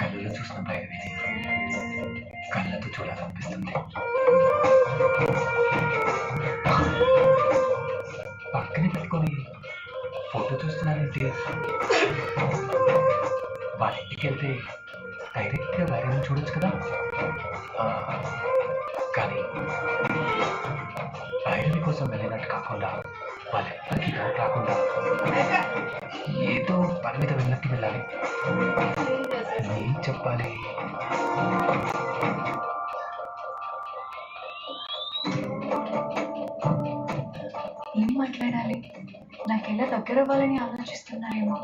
కళ్ళలో చూసిన భైరవిది కళ్ళతో చూడాలనిపిస్తుంది. పక్కనే పెట్టుకొని ఫోటో చూస్తున్నానంటే వాళ్ళ ఇంటికి వెళ్తే డైరెక్ట్గా భైరవిని చూడొచ్చు కదా. కానీ భైరవి కోసం వెళ్ళినట్టు కాకుండా వాళ్ళెప్పటికీ డౌట్ రాకుండా ఏదో పని మీద వెళ్ళినట్టు వెళ్ళాలి. ఏం చెప్పాలి? ఏం మాట్లాడాలి నాకెలా దగ్గర అవ్వాలని ఆలోచిస్తున్నారేమో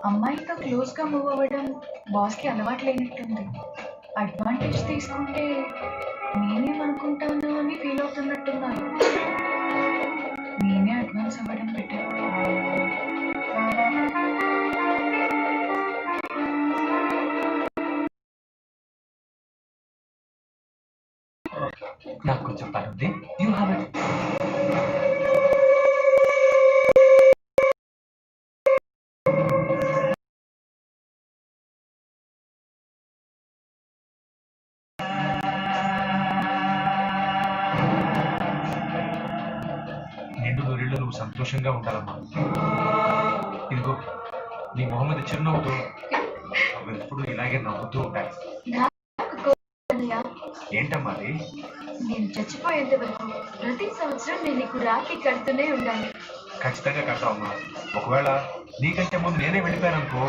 అమ్మాయితో క్లోజ్గా మూవ్ అవ్వడం బాస్కి అలవాటు లేనట్టుంది అడ్వాంటేజ్ తీసుకుంటే నేనేమనుకుంటాను అని ఫీల్ అవుతున్నట్టున్నారు నేనే అడ్వాన్స్ అవ్వడం బెటర్ నాకు కొంచెం పని ఉంది. You have it. నిండు నూరేళ్ళు నువ్వు సంతోషంగా ఉండాలమ్మా. ఇదిగో నీ మొహం మీద చిరునవ్వుతో నువ్వు ఎప్పుడు ఇలాగే నవ్వుతూ ఉండాలి. ఏంటమ్మా అది? నేను చచ్చిపోయేంత వరకు ప్రతి సంవత్సరం నేను నీకు రాఖీ కడుతూనే ఉండాలి ఖచ్చితంగా కడతావమ్మా. ఒకవేళ నీకంటే ముందు నేనే వెళ్ళిపోయాను అనుకో,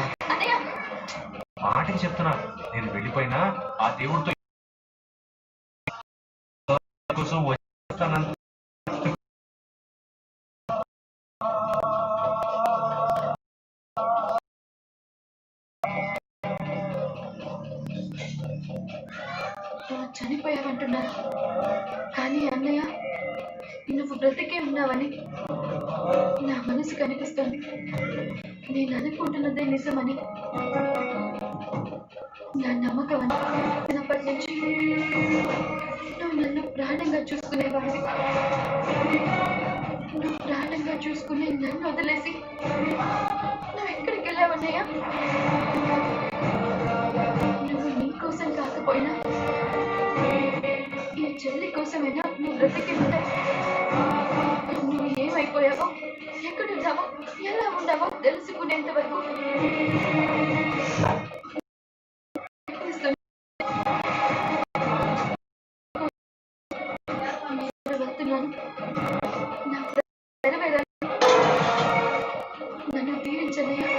మాటకి చెప్తున్నా, నేను వెళ్ళిపోయినా ఆ దేవుడితో కోసం వచ్చేస్తాను. చనిపోయావంటున్నారు కానీ అన్నయ్య నువ్వు బ్రతికే ఉన్నావని నా మనసు కనిపిస్తుంది నేను అనుకుంటున్నదే నిజమని నా నమ్మకం అని చిన్నప్పటి నుంచి నువ్వు నన్ను ప్రాణంగా చూసుకునేవాడివి నువ్వు ప్రాణంగా చూసుకుని నన్ను వదిలేసి నువ్వు ఎక్కడికి వెళ్ళావన్నయ్య నువ్వు నీ కోసం కాకపోయినా ఈ చెల్లి కోసమైనా నువ్వు బ్రతికి ఉంటావు నువ్వు ఏమైపోయావో ఎక్కడున్నావో ఎలా ఉన్నావో తెలుసుకునేంత వరకు వెళ్తున్నాను నా నెరవేరాలి నన్ను దీవించనయ్యా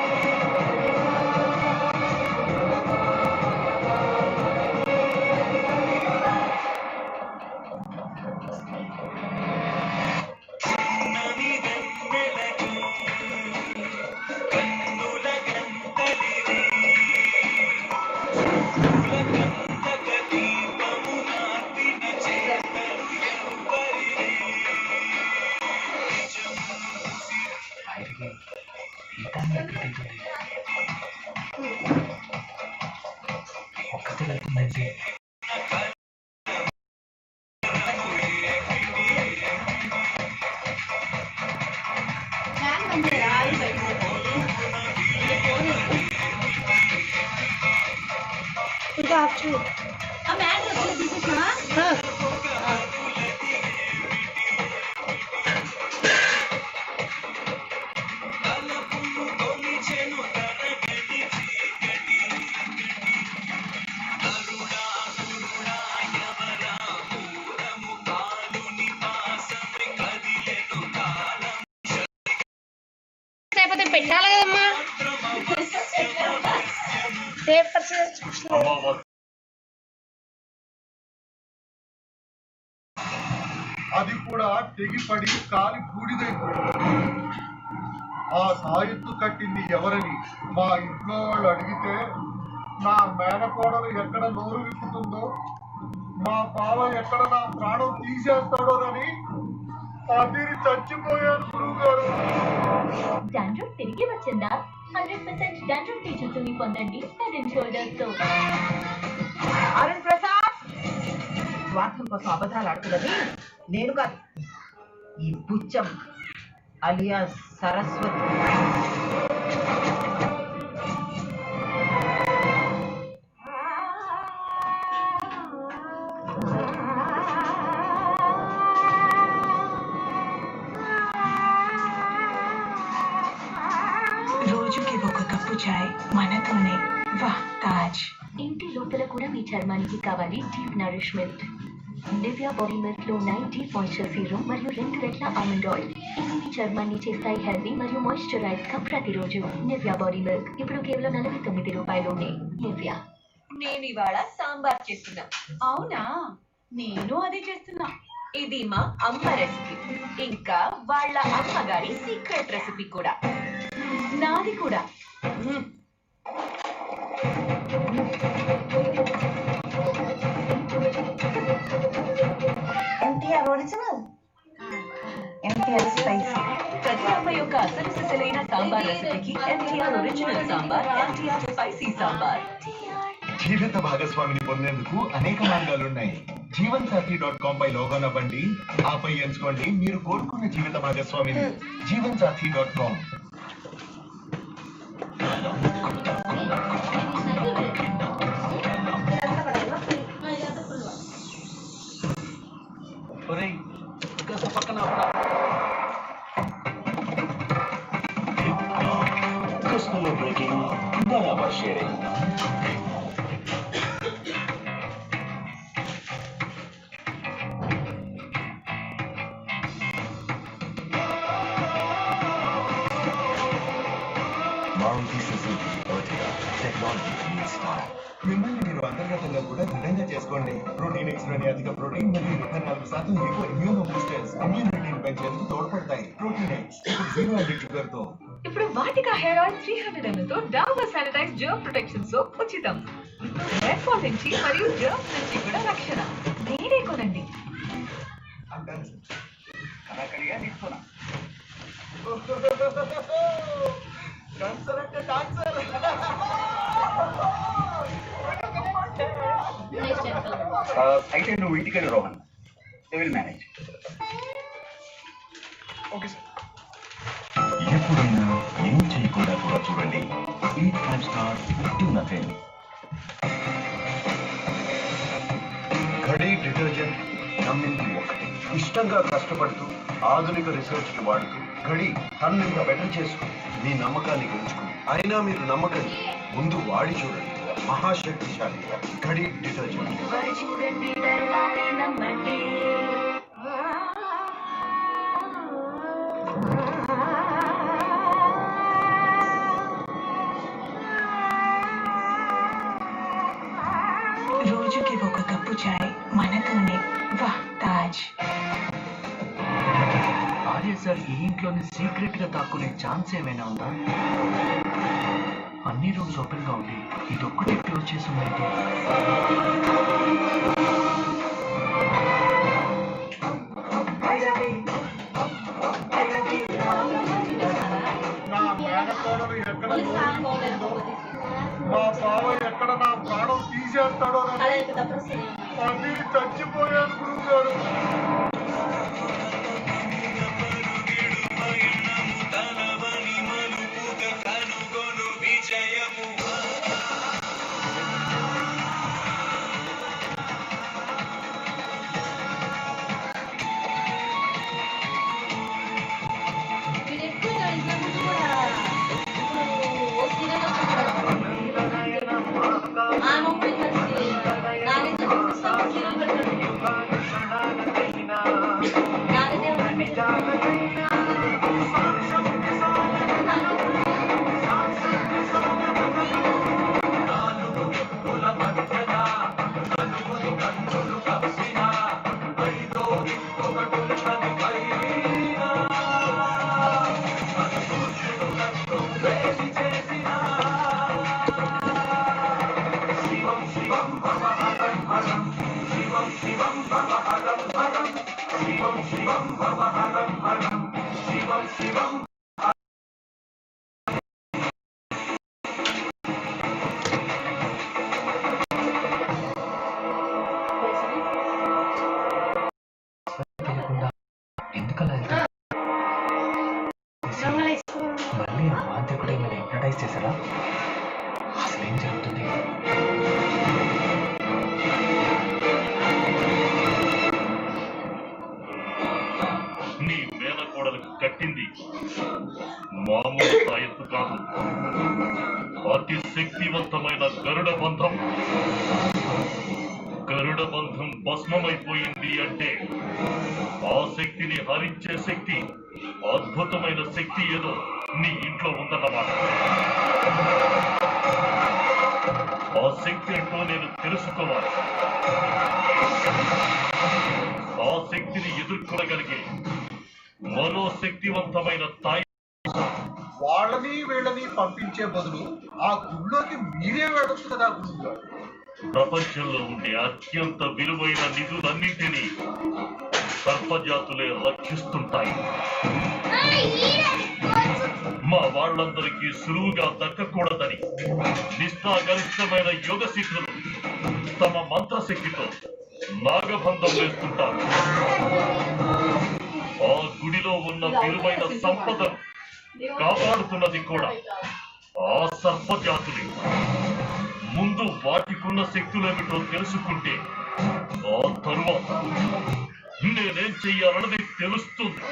వెళ్తుందంటే ఇంకా ఆఫ్ చేయి. లేకపోతే పెట్టాలి కదమ్మా. అది కూడా తెగిపడి కాలి బూడిదైపోయింది. ఆ సాయత్తు కట్టింది ఎవరని మా ఇంట్లో వాళ్ళు అడిగితే నా మేనకోడలు ఎక్కడ నోరు విప్పుతుందో, మా బావ ఎక్కడ నా ప్రాణం తీసేస్తాడోనని అదిరి చచ్చిపోయాను గురువు గారు. డాండ్రఫ్ తిరిగి వచ్చిందా? 100% డాండ్రఫ్ ఫ్రీ జుట్టుని పొందండి హెడ్ అండ్ షోల్డర్స్ తో. అరుణ్ ప్రసాద్, స్వార్థం కోసం అబద్ధాలు ఆడుతున్నది నేను కాదు, ఈ బుచ్చం అలియా సరస్వతి. రోజుకి ఒక కప్పు చాయ్ మనతోనే. వాహ్ తాజ్. ఇంటి లోపల కూడా మీ చర్మానికి కావాలి deep nourishment. Nivea body milk లో 9 డీప్ మాయిశ్చర్ సీరం మరియు 2 రెట్ల ఆల్మండ్ ఆయిల్. ఇవి మీ చర్మాన్ని చేస్తాయి హెల్దీ మరియు మాయిశ్చరైజ్ గా ప్రతిరోజు. నివ్యా బాడీ మిల్క్ ఇప్పుడు కేవలం 49 రూపాయలోనే. నివ్యా. నేను ఇవాళ సాంబార్ చేస్తున్నా. అవునా, నేను అదే చేస్తున్నా. ఇది మా అమ్మ రెసిపీ, ఇంకా వాళ్ళ అమ్మగారి సీక్రెట్ రెసిపీ కూడా, నాది కూడా. NTR original, NTR spicy. ప్రతి అమ్మ యొక్క అసలు సిసలైన సాంబార్ రెసిపీకి ఎన్టీఆర్ ఒరిజినల్ సాంబార్, ఎన్టీఆర్ స్పైసీ సాంబార్. జీవిత భాగస్వామిని పొందేందుకు అనేక మార్గాలున్నాయి. జీవన్సాథీ.com పై లాగిన్ అవ్వండి. ఆపై ఎంచుకోండి మీరు కోరుకున్న జీవిత భాగస్వామిని. జీవన్సాథీ.com. Customer breaking, barabar sharing. Maruti Suzuki Ertiga, technology meets style. మిమ్మల్ని మీరు అంతర్గతంగా కూడా దృఢంగా చేసుకోండి. ప్రోటీన్ ఎక్స్ లోని అధిక ప్రోటీన్ మరియు 24% ఎక్కువ ఇమ్యూనో బూస్టర్స్ ఇమ్యూనిటీని పెంచేందుకు తోడ్పడతాయి. ప్రోటీన్ ఎక్స్ ఇప్పుడు 0 అడ్డెడ్ షుగర్ తో. ఇప్పుడు వాటికా హెయిర్ ఆయిల్ 300 ml తో Dabur sanitize germ protection soap ఉచితం. హెయిర్ ఫాల్ నుంచి మరియు జర్మ్స్ నుంచి కూడా రక్షణ. నేనే కొనండి. అయితే నువ్వు ఇంటికి రోహన్, దే విల్ మేనేజ్. ఎప్పుడైనా ఏం చేయకుండా కూడా చూడండి. 8 స్టార్ do nothing. ఘడి డిటర్జెంట్ నమ్మింది ఒకటి. ఇష్టంగా కష్టపడుతూ ఆధునిక రీసెర్చ్ కి వాడుతూ ఘడి తను ఇంకా బెటర్ చేసుకుని మీ నమ్మకాన్ని గెలుచుకుని, అయినా మీరు నమ్మకండి, ముందు వాడి చూడండి. మహాశక్తిశాలి ఘడి డిటర్జెంట్. రోజుకి ఒక కప్పు చాయ్ మనతోనే. వాహ్ తాజ్. ఆర్య సార్ ఈ ఇంట్లోనే సీక్రెట్ గా దాక్కునే ఛాన్స్ ఏమైనా ఉందా? అన్ని రూమ్స్ ఓపెన్ గా ఉంది, ఇదొక్కటే క్లోజ్ చేసి ఉందంటే. నా మేనకోడలు ఎక్కడ నోరు విప్పుతుందో, మా బావ ఎక్కడ నా ప్రాణం తీసేస్తాడో చేస్తాడో చచ్చిపోయాను గురువు గారు. ఎందుకలా మళ్ళీ మాంత్రికుడు ఏమైనా హిప్నటైజ్ చేశారా? అసలు ఏం జరుగుతుంది? నీ మేనకోడలకు కట్టింది మామూలు తాయెత్తు కాదు, అతి శక్తివంతమైన గరుడ బంధం. గరుడ బంధం భస్మమైపోయింది అంటే ఆ శక్తిని హరించే శక్తి, అద్భుతమైన శక్తి ఏదో నీ ఇంట్లో ఉందన్నమాట. ఆ శక్తి ఏంటో నేను తెలుసుకోవాలి. ఆ శక్తిని ఎదుర్కొనగలిగే మరో శక్తివంతమైన తాయి. వాళ్ళని వీళ్ళని పంపించే బదులు ఆ గుళ్ళోకి మీరే వెళ్ళొచ్చు కదా గురువు గారు. ప్రపంచంలో ఉండే అత్యంత విలువైన నిధులన్నింటినీ సర్పజాతులే రక్షిస్తుంటాయి. మా వాళ్ళందరికీ సులువుగా దక్కకూడదని నిష్ఠాగరిష్టమైన యోగ సిద్ధులు తమ మంత్రశక్తితో నాగబంధం వేస్తుంటారు. ఆ గుడిలో ఉన్న విలువైన సంపదను కాపాడుతున్నది కూడా ఆ సర్పజాతులే. ముందు వాటికున్న శక్తులేమిటో తెలుసుకుంటే ఆ తరువాత నేనేం చెయ్యాలన్నది తెలుస్తుంది.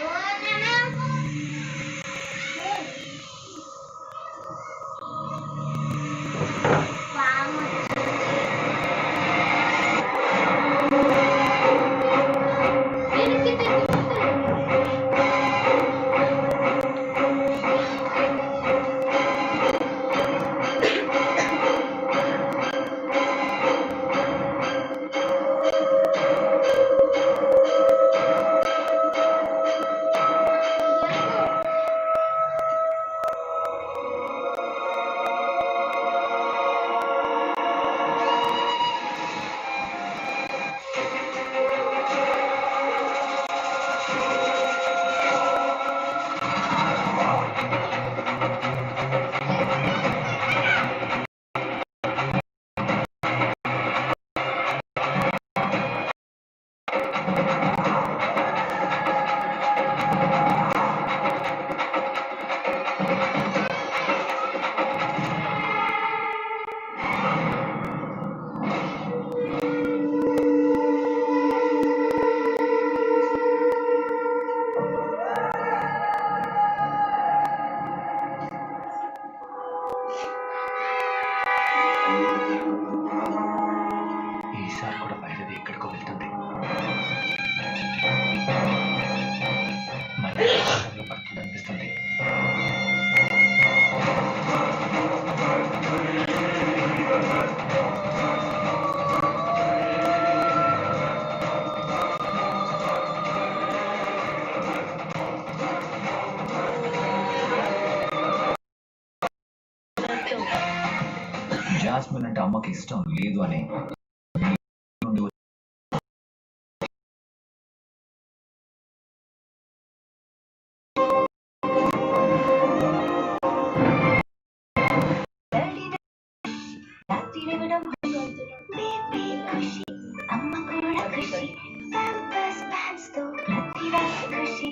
ఈసారి కూడా బయలుదేరి ఎక్కడికో వెళ్తుంది. మళ్ళీ పడుతుంది అనిపిస్తుంది. జాస్మిన్ అంటే అమ్మకి ఇష్టం లేదు అని Daddy, ఖుషి ప్యాంపర్స్ ప్యాంట్స్ తో ప్రతిరోజు ఖుషి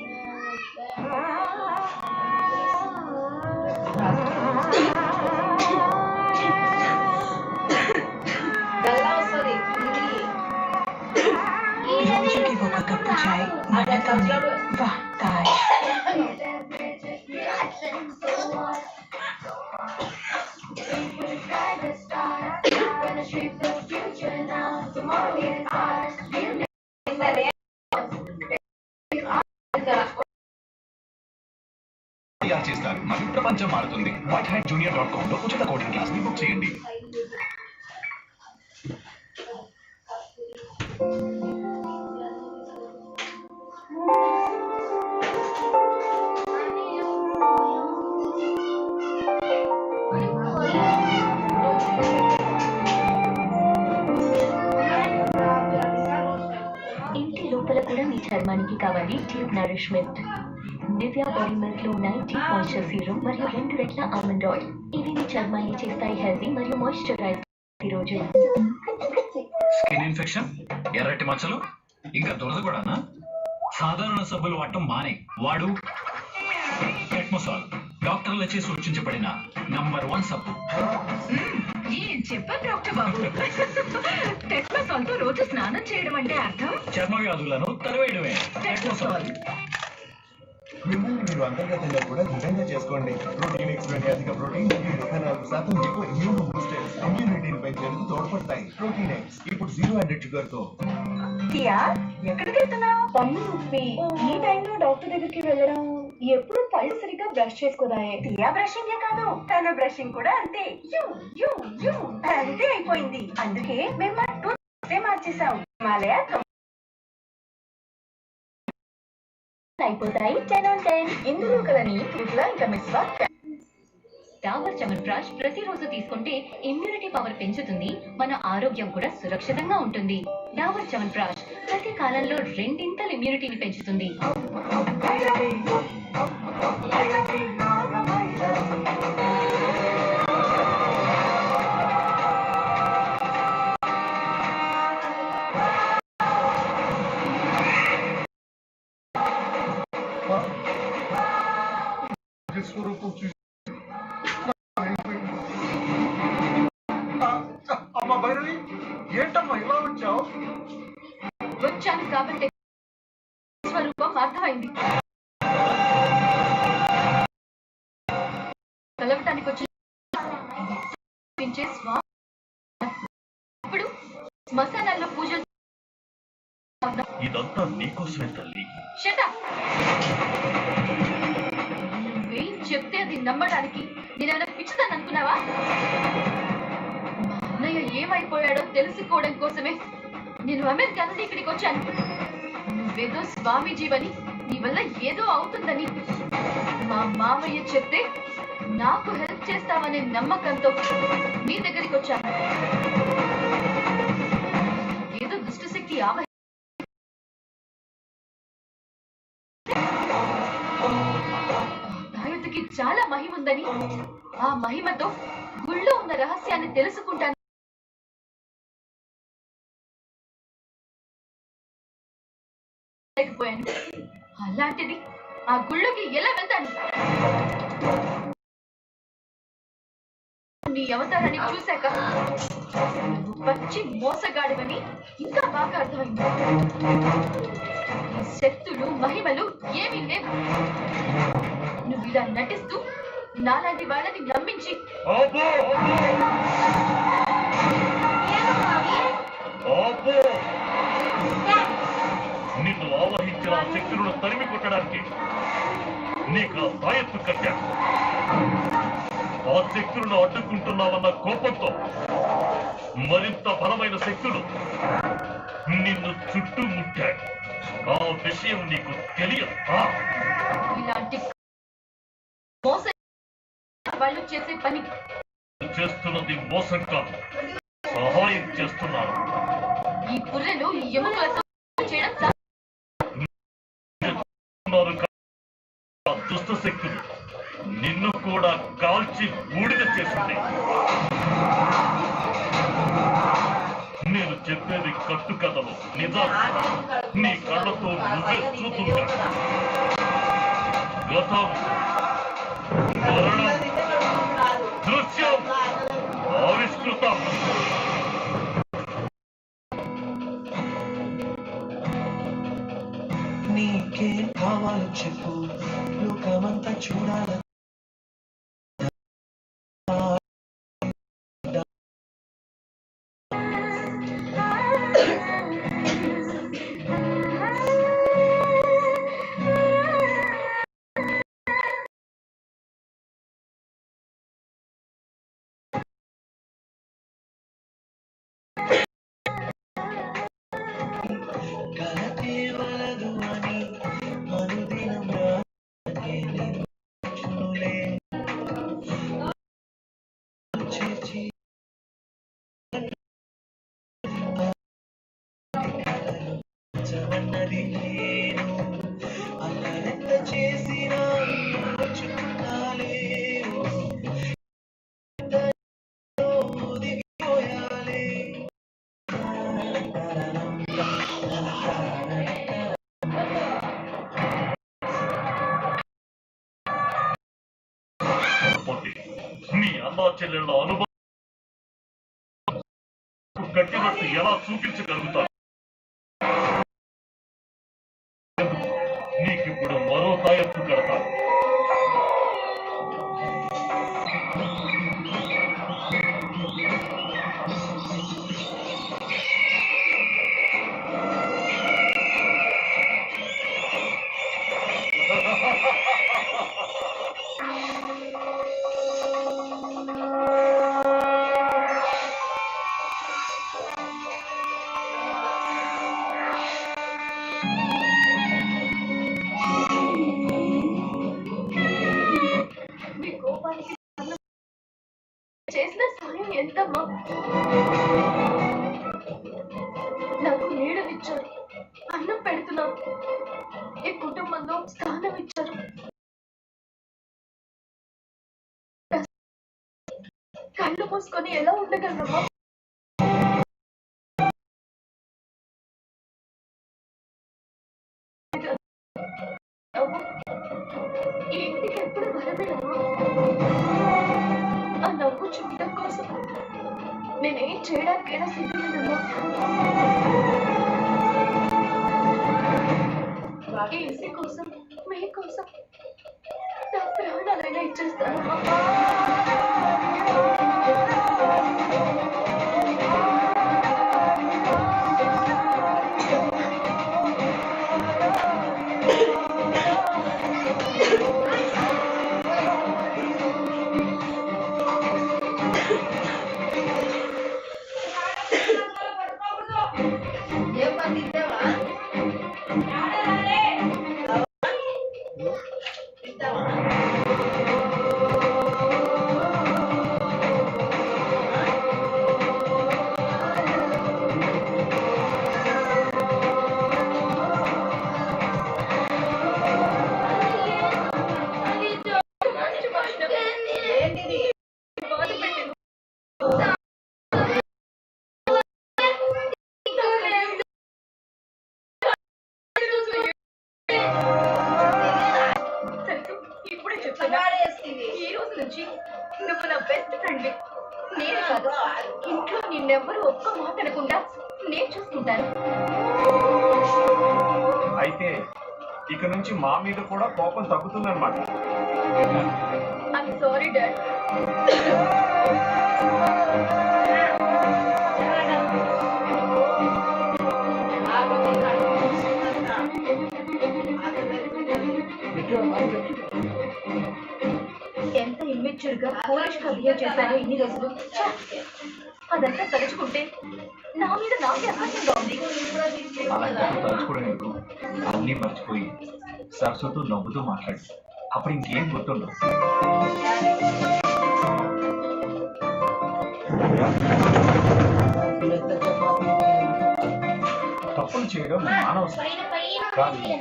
రోజుకి ఒక కప్పు చాయ్ మనతోనే వా తాజ్. తయారు చేస్తారు మరియు ప్రపంచం మారుతుంది. whitehatjunior.com లో ఉచిత కోడింగ్ క్లాస్ ని బుక్ చేయండి. ఇంటి లోపల కూడా మీ చర్మానికి కావాలి deep nourishment. Nivea body milk లో 90 మాయిశ్చర్ సీరం మరియు 2 రెట్ల ఆల్మండ్ ఆయిల్. ఇవి మీ చర్మాన్ని చేస్తాయి హెల్తీ మరియు మాయిశ్చరైజ్. ఈరోజు స్కిన్ ఇన్ఫెక్షన్, ఎర్రటి మచ్చలు, ఇంకా దురద కూడానా? సాధారణ సబ్బులు వాడటం మానే. వాడు టెట్మోసాల్, డాక్టర్లచే సూచించబడిన #1 సబ్బు. ఏం చెప్పారు డాక్టర్ బాబు? టెట్మోసాల్ తో రోజు స్నానం చేయడం అంటే అర్థం చర్మ వ్యాధులను తరివేయడమే. టెట్మోసాల్. మిమ్మల్ని మీరు అంతర్గతంగా కూడా దృఢంగా చేసుకోండి. ప్రోటీన్ ఎక్స్లోని అధిక ప్రోటీన్ మరియు 34% ఎక్కువ ఇమ్యూన్ బూస్టర్స్ ఇమ్యూనిటీని పెంచేందుకు తోడ్పడతాయి. ప్రోటీన్ ఎక్స్ ఇప్పుడు 0 added షుగర్ తో. టియా ఎక్కడికి వెళ్తున్నావు? పన్ను నొప్పి. ఈ టైంలో డాక్టర్ దగ్గరికి వెళ్ళడం ఎప్పుడు పళ్ళు సరిగ్గా బ్రష్ చేసుకోదాయే. టియా బ్రషింగే కాదు తన బ్రషింగ్ కూడా అంతే యూ యూ యూ అంతే అయిపోయింది. అందుకే మేము మా టూత్ మార్చేసాం. హిమాలయ అయిపోతాయి 10 on 10. ఇందులో కలని ఇట్లా ఇంకా మిస్వా. డాబర్ చ్యవన్ప్రాష్ ప్రతిరోజు తీసుకుంటే ఇమ్యూనిటీ పవర్ పెంచుతుంది, మన ఆరోగ్యం కూడా సురక్షితంగా ఉంటుంది. డాబర్ చ్యవన్ప్రాష్ ప్రతి కాలంలో 2 ఇమ్యూనిటీని పెంచుతుంది. అమ్మ భైరవి, ఏంటమ్మా ఇలా వచ్చావు? వచ్చాను కాబట్టి స్వరూపం అర్థమైంది. కలవటానికి వచ్చి స్వామి ఇప్పుడు శ్మశానాల్లో పూజలు. ఇదంతా నీకోసమే తల్లి. Shut up! నువ్వేం చెప్తే అది నమ్మడానికి నేనేమైనా పిచ్చిదాన్ని అనుకున్నావా? మా అన్నయ్య ఏమైపోయాడో తెలుసుకోవడం కోసమే నేను అమెరికా నుండి ఇక్కడికి వచ్చాను. నువ్వేదో స్వామీజీవని, నీ వల్ల ఏదో అవుతుందని మా మామయ్య చెప్తే నాకు హెల్ప్ చేస్తావనే నమ్మకంతో నీ దగ్గరికి వచ్చాను. ఏదో దుష్టశక్తి ఆవహ దాయతకి చాలా మహిమ ఉందని, ఆ మహిమతో గుళ్ళో ఉన్న రహస్యాన్ని తెలుసుకుంటాను. అలాంటిది ఆ గుళ్ళోకి ఎలా వెళ్తాను? నీ అవతారాన్ని చూశాక నువ్వు పచ్చి మోసగాడివని ఇంకా బాగా అర్థమైంది. ఈ శక్తులు మహిమలు ఏమీ లేవు. నువ్వు ఇలా నటిస్తూ నాలాంటి వాళ్ళని నమ్మించి నిన్ను ఆవహించిన ఆ శక్తులను తరిమి కొట్టడానికి నీకు ఆ తాయెత్తు కట్టాను. ఆ శక్తులను అడ్డుకుంటున్నావన్న కోపంతో మరింత బలమైన శక్తులు నిన్ను చుట్టుముట్టాడు. ఆ విషయం నీకు తెలియదు. ఇలాంటి మోసం వాళ్ళు చేసే పని. చేస్తున్నది మోసం కాదు, సహాయం చేస్తున్నారు. ఈ పుర్రెలు ఈ ఎముకలతో చేయడం దుష్ట శక్తులు నిన్ను కూడా కాల్చి బూడిద చేస్తుంది. నేను చెప్పేది కట్టు కథలు నిజం నీ కళ్ళతో నువ్వే చూస్తుంటా గతం మరణం దృశ్యం ఆవిష్కృతం నీకేం కావాలో చెప్పు లోకమంతా చూడాల నీ అన్నా చెల్లెళ్ళ అనుభవం కట్టినట్టు ఎలా చూపించగలుగుతాను నీకిప్పుడు మరో తాయెత్తు కడతాను మీ కోపానికి చేసిన సాయం ఎంతమ్మా నాకు నీడనిచ్చారు అన్నం పెడుతున్నాను ఈ కుటుంబంలో స్థానం ఇచ్చారు కళ్ళు మూసుకొని ఎలా ఉండగలరమ్మా ఈ ఇంటికి ఎప్పుడు వరమేనమ్మా ఆ నవ్వు చూడటం కోసం నేనేం చేయడానికైనా సిద్ధమేనమ్మా ఈ ఇంటి కోసం మీ కోసం నా ప్రాణాలైనా ఇచ్చేస్తానమ్మా ఈ రోజు నుంచి నువ్వు నా బెస్ట్ ఫ్రెండ్ నేనే కాదు ఇంట్లో నిన్నెవ్వరూ ఒక్క మాట అనకుండా నేను చూసుకుంటాను అయితే ఇక నుంచి మా మీద కూడా కోపం తగ్గుతుందన్నమాట ఐమ్ సారీ డాడ్ ఎంత ఇమ్మెచ్యూర్ గా పోలిష్ గా బిహేవ్ చేశాను ఇన్ని రోజులు అదంతా తలుచుకుంటే నా మీద నాకే అసహ్యంగా ఉంది అలాంటప్పుడు తలుచుకోవడానికి అన్నీ మర్చిపోయి సరస్వతో నవ్వుతూ మాట్లాడు అప్పుడు ఇంకేం గుర్తుండవు తప్పులు చేయడం మానవ కానీ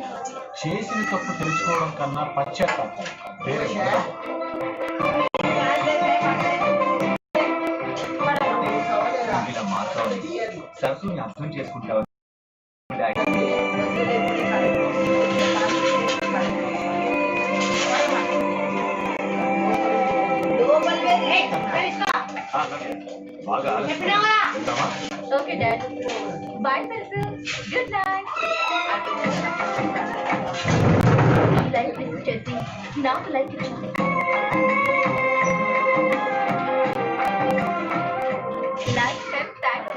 చేసిన తప్పు తెలుసుకోవడం కన్నా పశ్చాత్తాపం వేరే ఇలా మార్చాలి మనసుని అర్థం చేసుకుంటావు. బాగా వెళ్తామా? ఓకే డాడ్ బాయ్ పెరుసు గుడ్ నైట్. లైఫ్ మిస్ చేసి నాకు లైఫ్ ఇచ్చాను. Life time thanks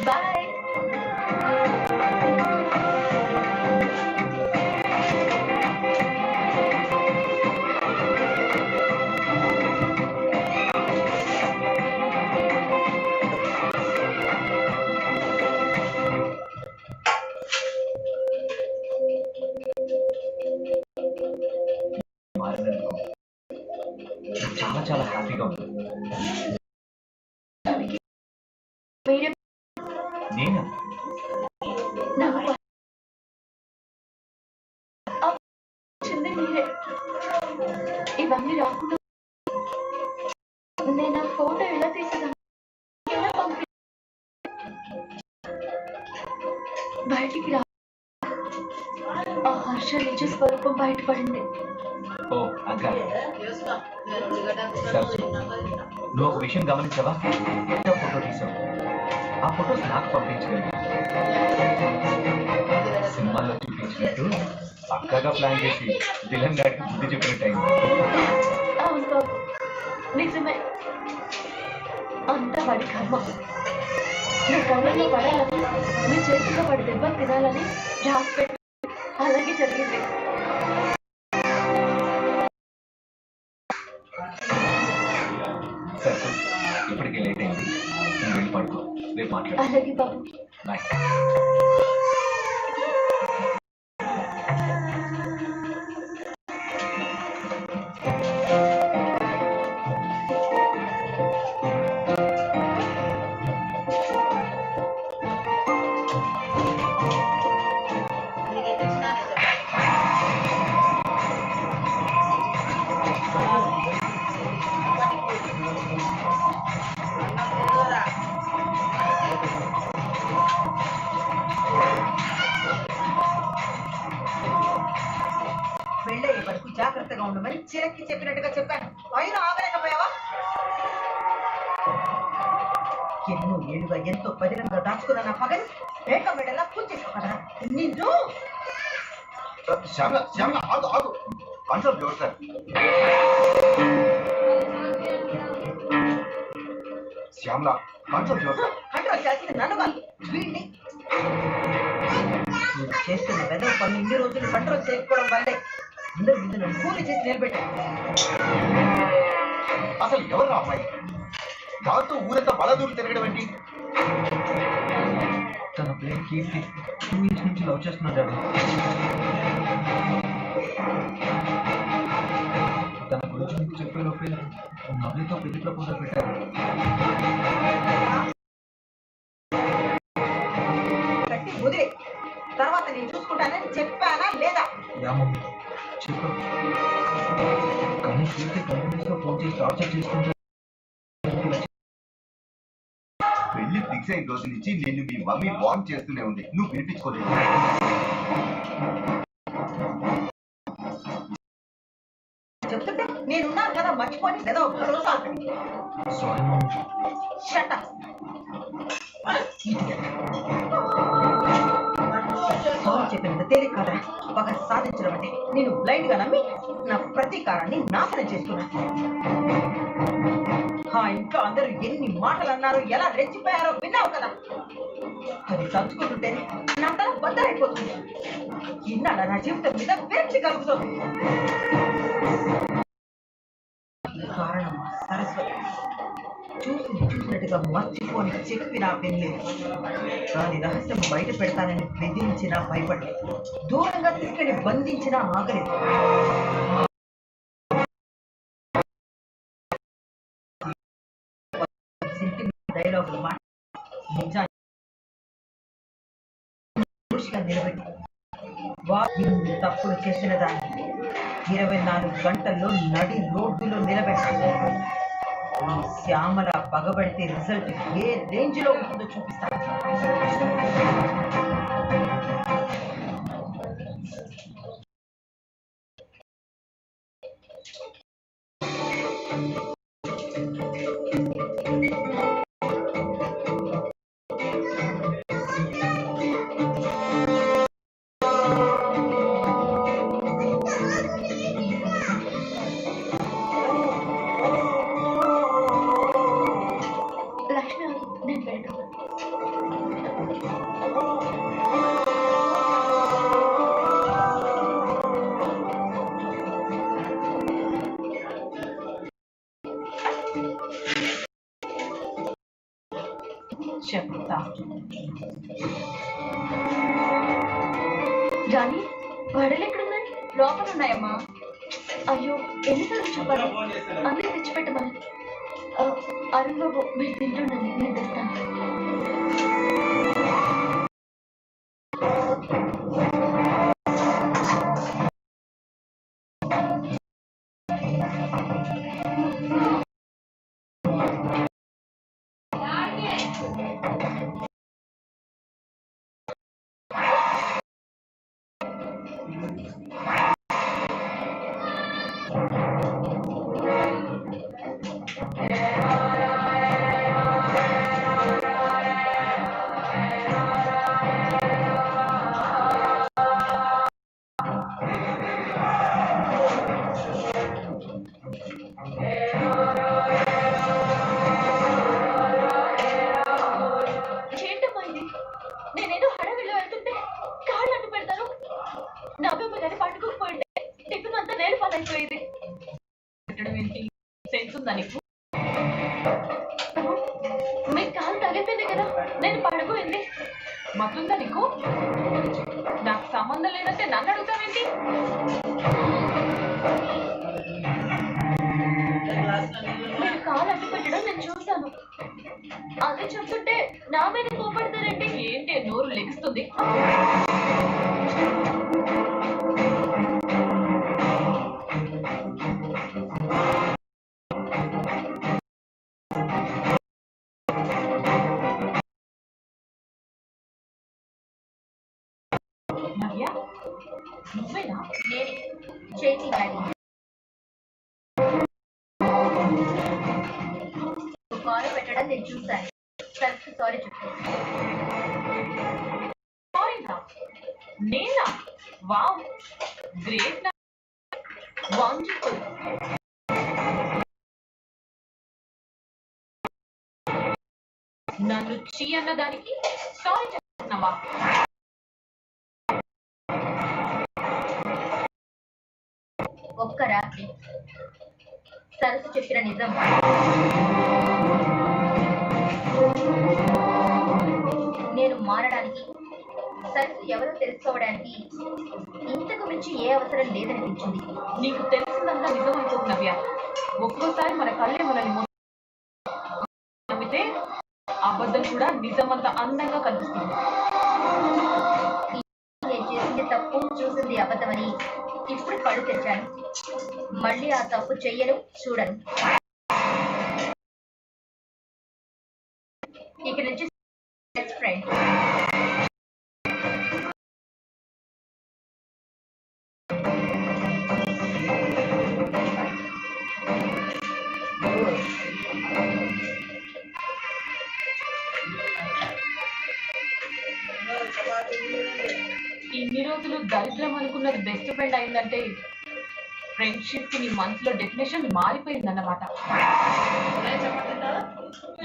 bye. మారినందుకు చాలా చాలా హ్యాపీగా ఉంది. నేను ఇవన్నీ రాకుండా నేను ఆ ఫోటో ఎలా తీసేదాన్ని, ఎలా పంపి బయటికి రా. ఆ హర్ష నిజ స్వరూపం బయటపడింది. ఓ అగ్గా నువ్వు ఒక విషయం గమనించావా? ఫోటో తీసావు, ఆ ఫొటోస్ నాకు పంపించగలిగి సినిమాల్లో చూపించినట్టు పక్కగా ప్లాన్ చేసి విలన్ గారికి బుద్ధి చెప్పినట్టు అయింది. అవును బాబు నిజమే, అంతా వాడి కర్మ. నీ కళ్ళలో పడాలని, నీ చేతిలో పడి దెబ్బలు తినాలని రాసి పెట్టి అలాగే జరిగింది. సరే ఇప్పటికే లేట్ అయింది, నేను వెళ్ళి పడుకో, రేపు మాట్లాడు. అలాగే బాబు బాయ్. వెళ్ళే వరకు జాగ్రత్తగా ఉండమని చిరక్కి చెప్పినట్టుగా చెప్పాను, అయినా ఆగలేకపోయావా? ఎన్నో ఏళ్ళుగా ఎంతో పదిలంగా దాచుకున్న నా పగని రేఖ మెడలా కూర్చేసావు కదా నిన్ను. శ్యామల శ్యామల ఆగు ఆగు, control your self. Shyamala control your self. Control చేయాల్సింది నన్ను కాదు, వీడిని. నువ్వు చేస్తున్న వెదవ పనులు ఇన్ని రోజులు కంట్రోల్ చేయకపోవడం వల్లే అందరి ముందు నన్ను కూలి చేసి నిలబెట్టాను. అసలు ఎవరు అమ్మాయి? దాంతో ఊరంతా బలదూరు తిరగడం ఏంటి? తన పేరు కీర్తి 2 years నుంచి లవ్ చేస్తున్నాడు. తన గురించి మీకు చెప్పే లోపే నవ్వుతో పెళ్లి ప్రపోజల్ పెట్టారు. కట్టి వదిలే, తర్వాత నేను చూసుకుంటానని చెప్పానా లేదా? చెప్పు, కానీ కీర్తి కంటిన్యూస్గా ఫోన్ చేసి టార్చర్ చేసుకుంటూ పెళ్లి ఫిక్స్ అయిన రోజు నుంచి నిన్ను మీ మమ్మీ వార్న్ చేస్తూనే ఉంది, నువ్వు వినిపించుకోలేదు. చెప్తుంటే నేనున్నాను కదా మర్చిపోయి ఏదో భరోసా. Sorry mummy. Shut up. Sorry చెప్పినంత తేలిక కదా పగ సాధించడం అంటే. నేను బ్లైండ్ గా నమ్మి నా ప్రతీకారాన్ని నాశనం చేస్తున్నా. ఆ ఇంట్లో అందరూ ఎన్ని మాటలు అన్నారో, ఎలా రెచ్చిపోయారో విన్నావు కదా. అది తలుచుకుంటుంటే నా తల బద్దలైపోతుంది. ఇన్నాళ్ళ నా జీవితం మీద విరక్తి కలుగుతుంది. కారణం సరస్వతి. చూసినట్టుగా మర్చిపోని చెప్పినా వినలేదు. దాని రహస్యం బయట పెడతానని బెదిరించినా భయపడలేదు. దూరంగా తీసుకెళ్లి బంధించినా ఆగలేదు. డైలాగులు మాట నిజాన్ని నిలబెట్టి వాళ్ళు తప్పులు చేసిన దాన్ని 24 గంటల్లో నడి రోడ్డులో నిలబెట్టాలి. ఈ శ్యామల పగబడితే రిజల్ట్ ఏ రేంజ్ లో ఉంటుందో చూపిస్తాను. లక్ష్మి నేను వెళ్తాను. చెప్తా. జానీ వడలు ఎక్కడున్నాయి? లోపల ఉన్నాయమ్మా. అయ్యో ఎన్నిసార్లు చెప్పాలి? అన్నీ తెచ్చిపెట్టమని. అరుణ్ బాబు మీరు తింటుండండి, నేను తెస్తాను. ఏంటమ్మా ఇది? నేనేదో హడవిలో వెళ్తుంటే కాళ్ళు అడ్డు పెడతారు. నవ్వమ్మ గారి పట్టుకోకపోయింటే టిఫిన్ అంతా నేను పాలైపోయేది. పెట్టడం ఏంటి? సెన్స్ ఉందా నీకు? మీ కాలు తగిలితేనే కదా నేను పడిపోయింది. మతుందా నీకు? నాకు సంబంధం లేదంటే నన్ను అడుగుతావేంటి? మీరు కాలు అడ్డు పెట్టడం నేను చూశాను. అదే చెప్తుంటే నా మీద కోపడతారండి. ఏంటి నోరు లెగుస్తుంది? నవ్య, నువ్వేనా? నేనే చేతి గాడి కాలు పెట్టడం నేను చూశాను. సారీ చెప్పు. సారీనా? నేనా? Wow, great. వండర్ఫుల్. నన్ను చీ అన్న దానికి సారీ చెప్తున్నావా? ఒక్క రాత్రి సరస్సు చెప్పిన నిజం నేను మారడానికి, సరస్సు ఎవరో తెలుసుకోవడానికి ఇంతకు మించి ఏ అవసరం లేదనిపించింది. నీకు తెలిసిందంతా నిజమైపోతుంది నవ్య. ఒక్కోసారి మన కళ్ళే మనల్ని నమ్మితే అబద్ధం కూడా నిజమంత అందంగా కనిపిస్తుంది. నేను చేసింది తప్పు, చూసింది అబద్ధమని ఇప్పుడు కళ్ళు తెచ్చాను. మళ్ళీ ఆ తప్పు చెయ్యను, చూడను. ఇక నుంచి బెస్ట్ ఫ్రెండ్. ఇన్ని రోజులు దరిద్రం అనుకున్నది బెస్ట్ ఫ్రెండ్ అయిందంటే ఫ్రెండ్షిప్ కి నీ మనసులో డెఫినేషన్ మారిపోయిందన్నమాట.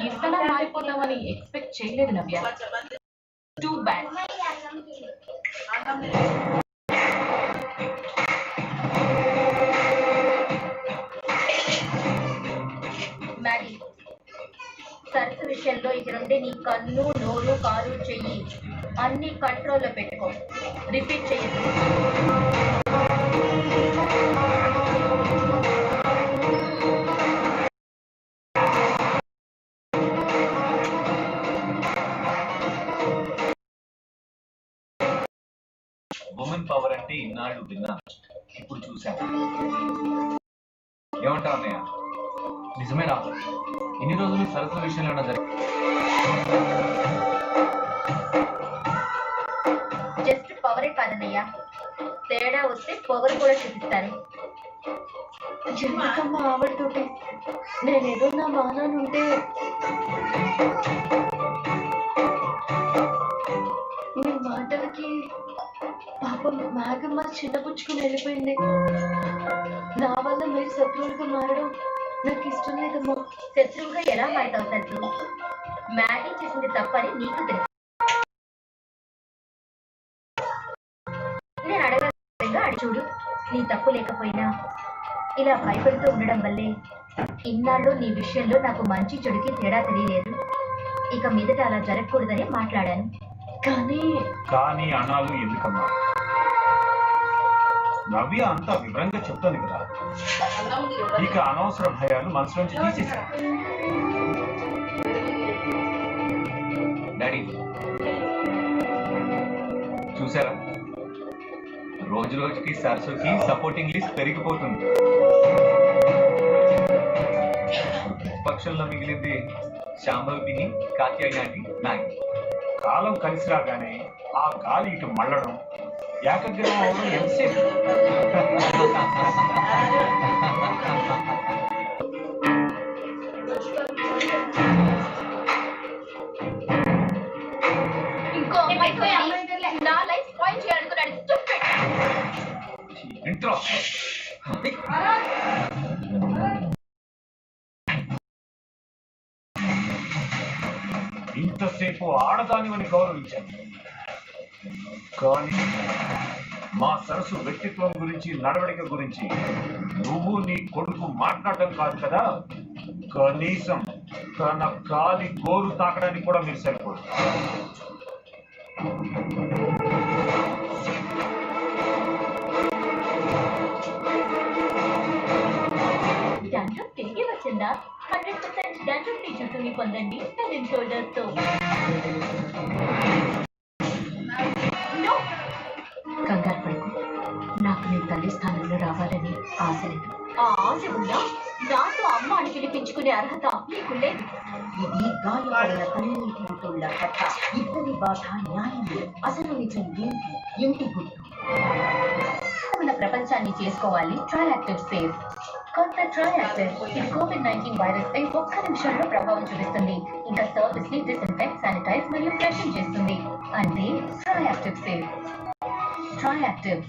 ఇంతలా మారిపోతామని ఎక్స్పెక్ట్ చేయలేదు నవ్య. Too bad. మ్యాడీ, సరస్సు విషయంలో ఇక నుండి నీ కన్ను, నోరు, కాలు, చెయ్యి అన్ని కంట్రోల్లో పెట్టుకో. రిపీట్ చేయదు. ఉమెన్ పవర్ అంటే ఇన్నాళ్ళు విన్నాను, ఇప్పుడు చూశాను. ఏమంటావు అన్నయ్య? నిజమేనా? ఇన్ని రోజులు సరస్సు విషయంలో ఏమైనా జస్ట్ పవరే కాదన్నయ్యా, తేడా వస్తే పొగరు కూడా చూపిస్తారు. ఎందుకమ్మా ఆవిడతోటి? నేనేదో నా బాణాలుంటే మీ మాటలకి పాపం మేఘమ్మ చిన్నపుచ్చుకుని వెళ్ళిపోయింది. నా వల్ల మీరు శత్రువులుగా మారడం నాకు ఇష్టం లేదమ్మా. శత్రువుగా ఎలా మారుతావు తల్లి? మ్యాగీ చేసింది తప్పని నీకు తెలుసు. నేను అడగగా అడి చూడు, నీ తప్పు లేకపోయినా ఇలా భయపడుతూ ఉండడం వల్లే ఇన్నాళ్ళు నీ విషయంలో నాకు మంచి చెడుకి తేడా తెలియలేదు. ఇక మీదట అలా జరగకూడదని మాట్లాడాను. కానీ అనాలు ఎందుకమ్మా? నవ్య అంతా వివరంగా చెప్తాను కదా. ఇక అనవసర భయాలు మనసులోంచి తీసేసా. డాడీ చూసారా, రోజు రోజుకి సరస్సుకి సపోర్టింగ్ లిస్ట్ పెరిగిపోతుంది. పక్షంలో మిగిలింది శాంభవి పిన్ని, కాత్యాయని ఆంటీ, నాగి. కాలం కలిసి రాగానే ఆ గాలి ఇటు మళ్ళడం, ఏకగ్రహం అవడం ఎంతసేపు? నా లైఫ్ స్పాయిల్ చేయాలనుకున్నాడు. ఇంట్రో ఇంతసేపు ఆడదానివని గౌరవించాను, కానీ మా సరస్సు వ్యక్తిత్వం గురించి, నడవడిక గురించి నువ్వు నీ కొడుకు మాట్లాడటం కాదు కదా, కనీసం తన కాలి గోరు తాకడానికి కూడా మీరు సరిపోదు. డాండ్రఫ్ తిరిగి వచ్చిందా? 100% డాండ్రఫ్ ఫ్రీ జుట్టుని పొందండి హెడ్ అండ్ షోల్డర్స్ తో. కంగారు పడుకు, నాకు నీ తల్లి స్థానంలో రావాలని ఆశ లేదు. ఆ ఆశ ఉందా? నాతో అమ్మ అని పిలిపించుకునే అర్హత నీకు లేదు. ఇది గాయపడిన కన్నీటి గుట్టుళ్ళ కథ. ఇద్దరి బాధ న్యాయం. అసలు నిజం ఏంటి? ఇంటి గుట్టు. మన ప్రపంచాన్ని చేసుకోవాలి ట్రయాక్టివ్ సేఫ్. కొత్త ట్రయాక్టివ్ ఇది COVID-19 వైరస్ పై ఒక్క నిమిషంలో ప్రభావం చూపిస్తుంది. ఇంకా సర్ఫేస్ ని డిస్ఇన్ఫెక్ట్, శానిటైజ్ మరియు ఫ్రెషన్ చేస్తుంది. అంటే ట్రయాక్టివ్ సేఫ్. ట్రయాక్టివ్.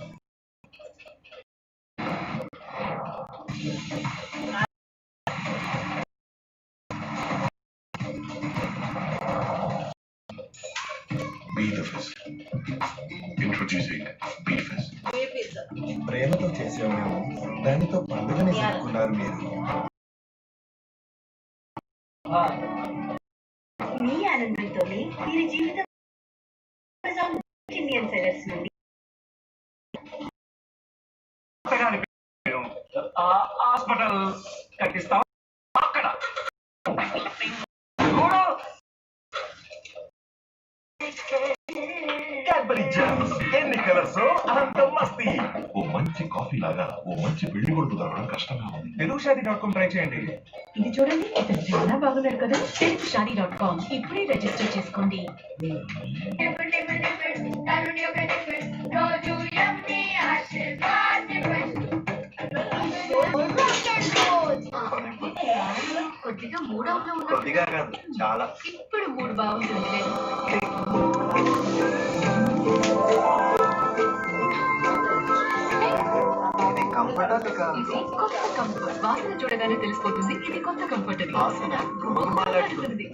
ప్రేమతో చేసేవాము, దానితో పండుగని జరుపుకున్నారు మీరు. మీ ఆనందంతోనే మీరు జీవితం ఇండియన్ సెలర్స్ నుండి హాస్పిటల్ కట్టిస్తాం అక్కడ. ఎన్ని కలర్స్ అంత మస్తీ. ఓ మంచి కాఫీ లాగా ఓ మంచి పెళ్లి కొడుకు దొరకడం కష్టంగా ఉంది. తెలుగుషాది.com ట్రై చేయండి. ఇది చూడండి, ఇతను చాలా బాగున్నాడు కదా. తెలుగుషాది.com ఇప్పుడే రిజిస్టర్ చేసుకోండి. కొద్దిగా మూడ్ ఆఫ్ లో ఉన్నా. కొద్దిగా కాదు, చాలా. ఇప్పుడు మూడ్ బాగుంటుంది. ఇది కొత్త కంఫర్ట్. వాసన చూడగానే తెలిసిపోతుంది ఇది కొత్త కంఫర్ట్ అని. వాసన గుమగుమలాడుతుంది.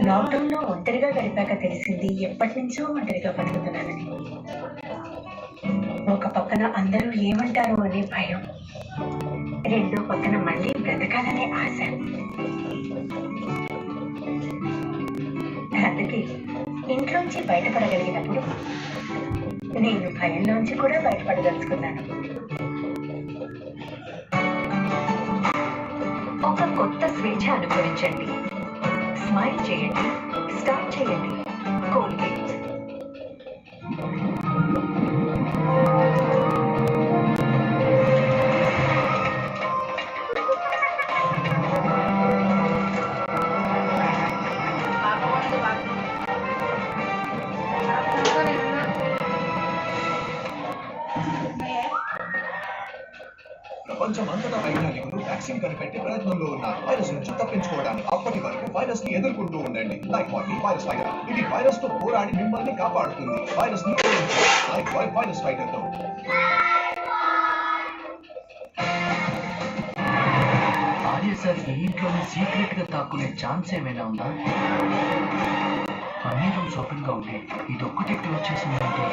లాక్డౌన్ లో ఒంటరిగా గడిపాక తెలిసింది ఎప్పటి నుంచో ఒంటరిగా బతుకుతున్నానని. ఒక పక్కన అందరూ ఏమంటారో అనే భయం, రెండో పక్కన మళ్ళీ బ్రతకాలనే ఆశ. అందుకే ఇంట్లోంచి బయటపడగలిగినప్పుడు నేను భయంలోంచి కూడా బయటపడదలుచుకున్నాను. ఒక కొత్త స్వేచ్ఛ అనుభవించండి. స్మైల్ చేయండి. స్టార్ట్ చేయండి. కోల్గేట్. ప్రపంచమంతటా వైజ్ఞానికులు వ్యాక్సిన్ కనిపెట్టే ప్రయత్నంలో ఉన్నారు వైరస్ నుంచి తప్పించుకోవడానికి. అప్పటి వరకు వైరస్ ని ఎదుర్కొంటూ ఉండండి. Like virus fighter. ఇది వైరస్ తో పోరాడి మిమ్మల్ని కాపాడుతుంది. వైరస్ ని లైక్ వైరస్ ఫైటర్ తో. ఆర్య సార్ ఈ ఇంట్లోనే సీక్రెట్ గా దాక్కునే ఛాన్స్ ఏమైనా ఉందా? అన్ని రూమ్స్ ఓపెన్ గా ఉంటే ఇది ఒక్కటే క్లోజ్ చేసిందంటే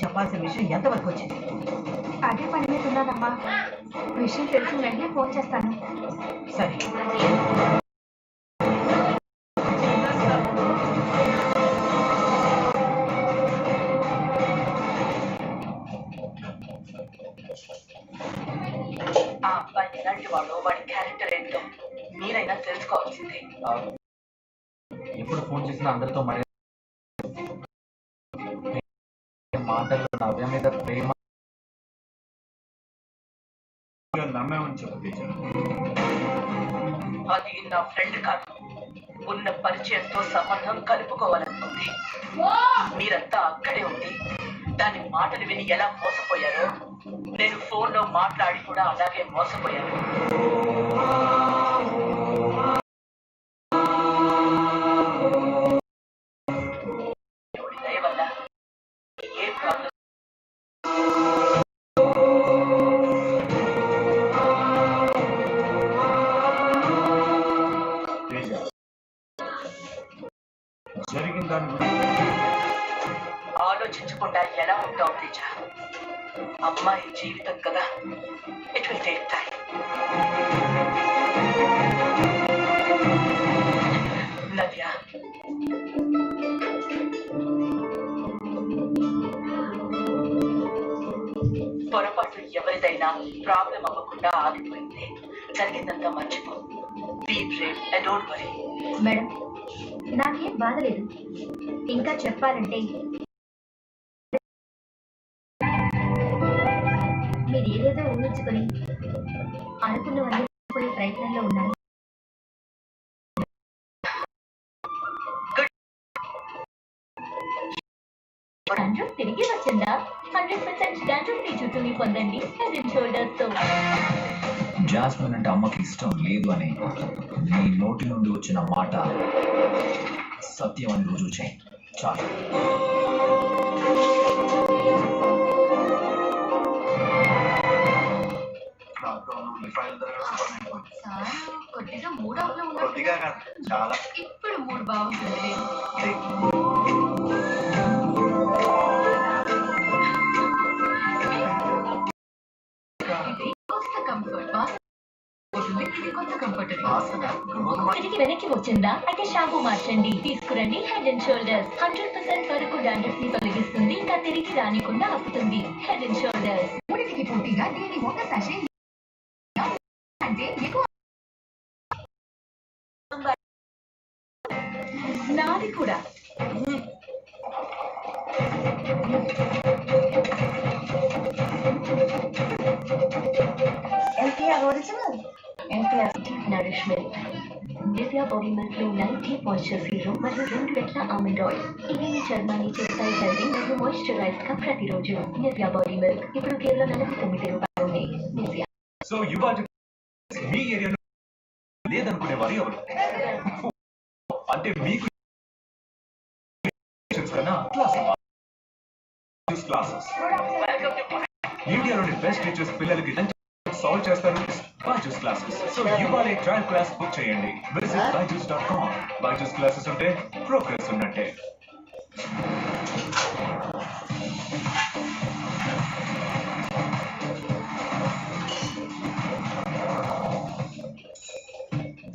చెప్పాల్సిన విషయం ఎంతవరకు వచ్చింది? అదే పని మీద ఉన్నానమ్మా. విషయం తెలిసిన వెంటనే ఫోన్ చేస్తాను. సరే. ఆ అబ్బాయి ఎలాంటి వాడో వాడి క్యారెక్టర్ ఏంటో మీరైనా తెలుసుకోవాల్సిందే. ఎప్పుడు ఫోన్ చేసినా అందరితో మరి మాటల్లో నవ్య మీద ప్రేమ నమ్మేమని చెప్పు తేజ. అది నా ఫ్రెండ్ కాదు, ఉన్న పరిచయంతో సంబంధం కలుపుకోవాలనుకుంది. మీరంతా అక్కడే ఉంది దాని మాటలు విని ఎలా మోసపోయారో నేను ఫోన్లో మాట్లాడి కూడా అలాగే మోసపోయాను. దయ వల్ల ఏ ప్రాబ్లం జరిగిన దాని ఆలోచించకుండా ఎలా ఉంటావు తేజ? అమ్మాయి జీవితం కదా, it will take time. Navya, పొరపాటు ఎవరిదైనా ప్రాబ్లం అవ్వకుండా ఆగిపోయింది. జరిగిందంతా మర్చిపో. Be brave and don't worry. Madam, నాకేం బాధ లేదు. ఇంకా చెప్పాలంటే మీరు ఏదేదో ఊహించుకొని అనుకున్నవన్నీ పోయే ప్రయత్నంలో ఉన్నారు. డాండ్రఫ్ తిరిగి వచ్చిందా? 100% డాండ్రఫ్ ఫ్రీ జుట్టుని పొందండి హెడ్ అండ్ షోల్డర్స్ తో. జాస్మిన్ అంటే అమ్మకి ఇష్టం లేదు అని నీ నోటి నుండి వచ్చిన మాట సత్యం అని రుజువు చేయి. చాలు. కొద్దిగా మూడ్ ఆఫ్ లో కొద్దిగా చాలా. ఇప్పుడు మూడ్ బాగుంటుంది. తిరిగి వెనక్కి వచ్చిందా? అయితే షాంపూ మార్చండి. తీసుకురండి హెడ్ అండ్ షోల్డర్స్. 100% వరకు డాండ్రఫ్ ని తొలగిస్తుంది, ఇంకా తిరిగి రానికుండా ఆపుతుంది. Head and shoulders. మూడింటికి పోటీగా దీని ఒక సషే అంటే ఎక్కువ. నాది కూడా. నరిష్మెంట్ దివ్య బాడీ మిల్క్ లో 90 మాయిశ్చర్ సీరం మరియు 2 రెట్ల ఆల్మండ్ ఆయిల్. ఇవి మీ చర్మాన్ని చేస్తాయి హెల్దీ మరియు మాయిశ్చరైజ్ గా ప్రతిరోజు. దివ్య బాడీ మిల్క్ ఇప్పుడు కేవలం 49 రూపాయలు. దివ్య. సో ఇవాళ మీ ఏరియాలో లేదనుకునే వారు ఎవరు? అంటే మీకు కన్నా క్లాసెస్ ఇండియాలోని బెస్ట్ టీచర్స్ పిల్లలకి సాల్వ్ చేస్తారు బైజూస్ క్లాసెస్. సో ఇవాళ ట్రయల్ క్లాస్ బుక్ చేయండి. Visit byju's.com. బైజూస్ క్లాసెస్ ఉంటే ప్రోగ్రెస్ ఉన్నట్టే.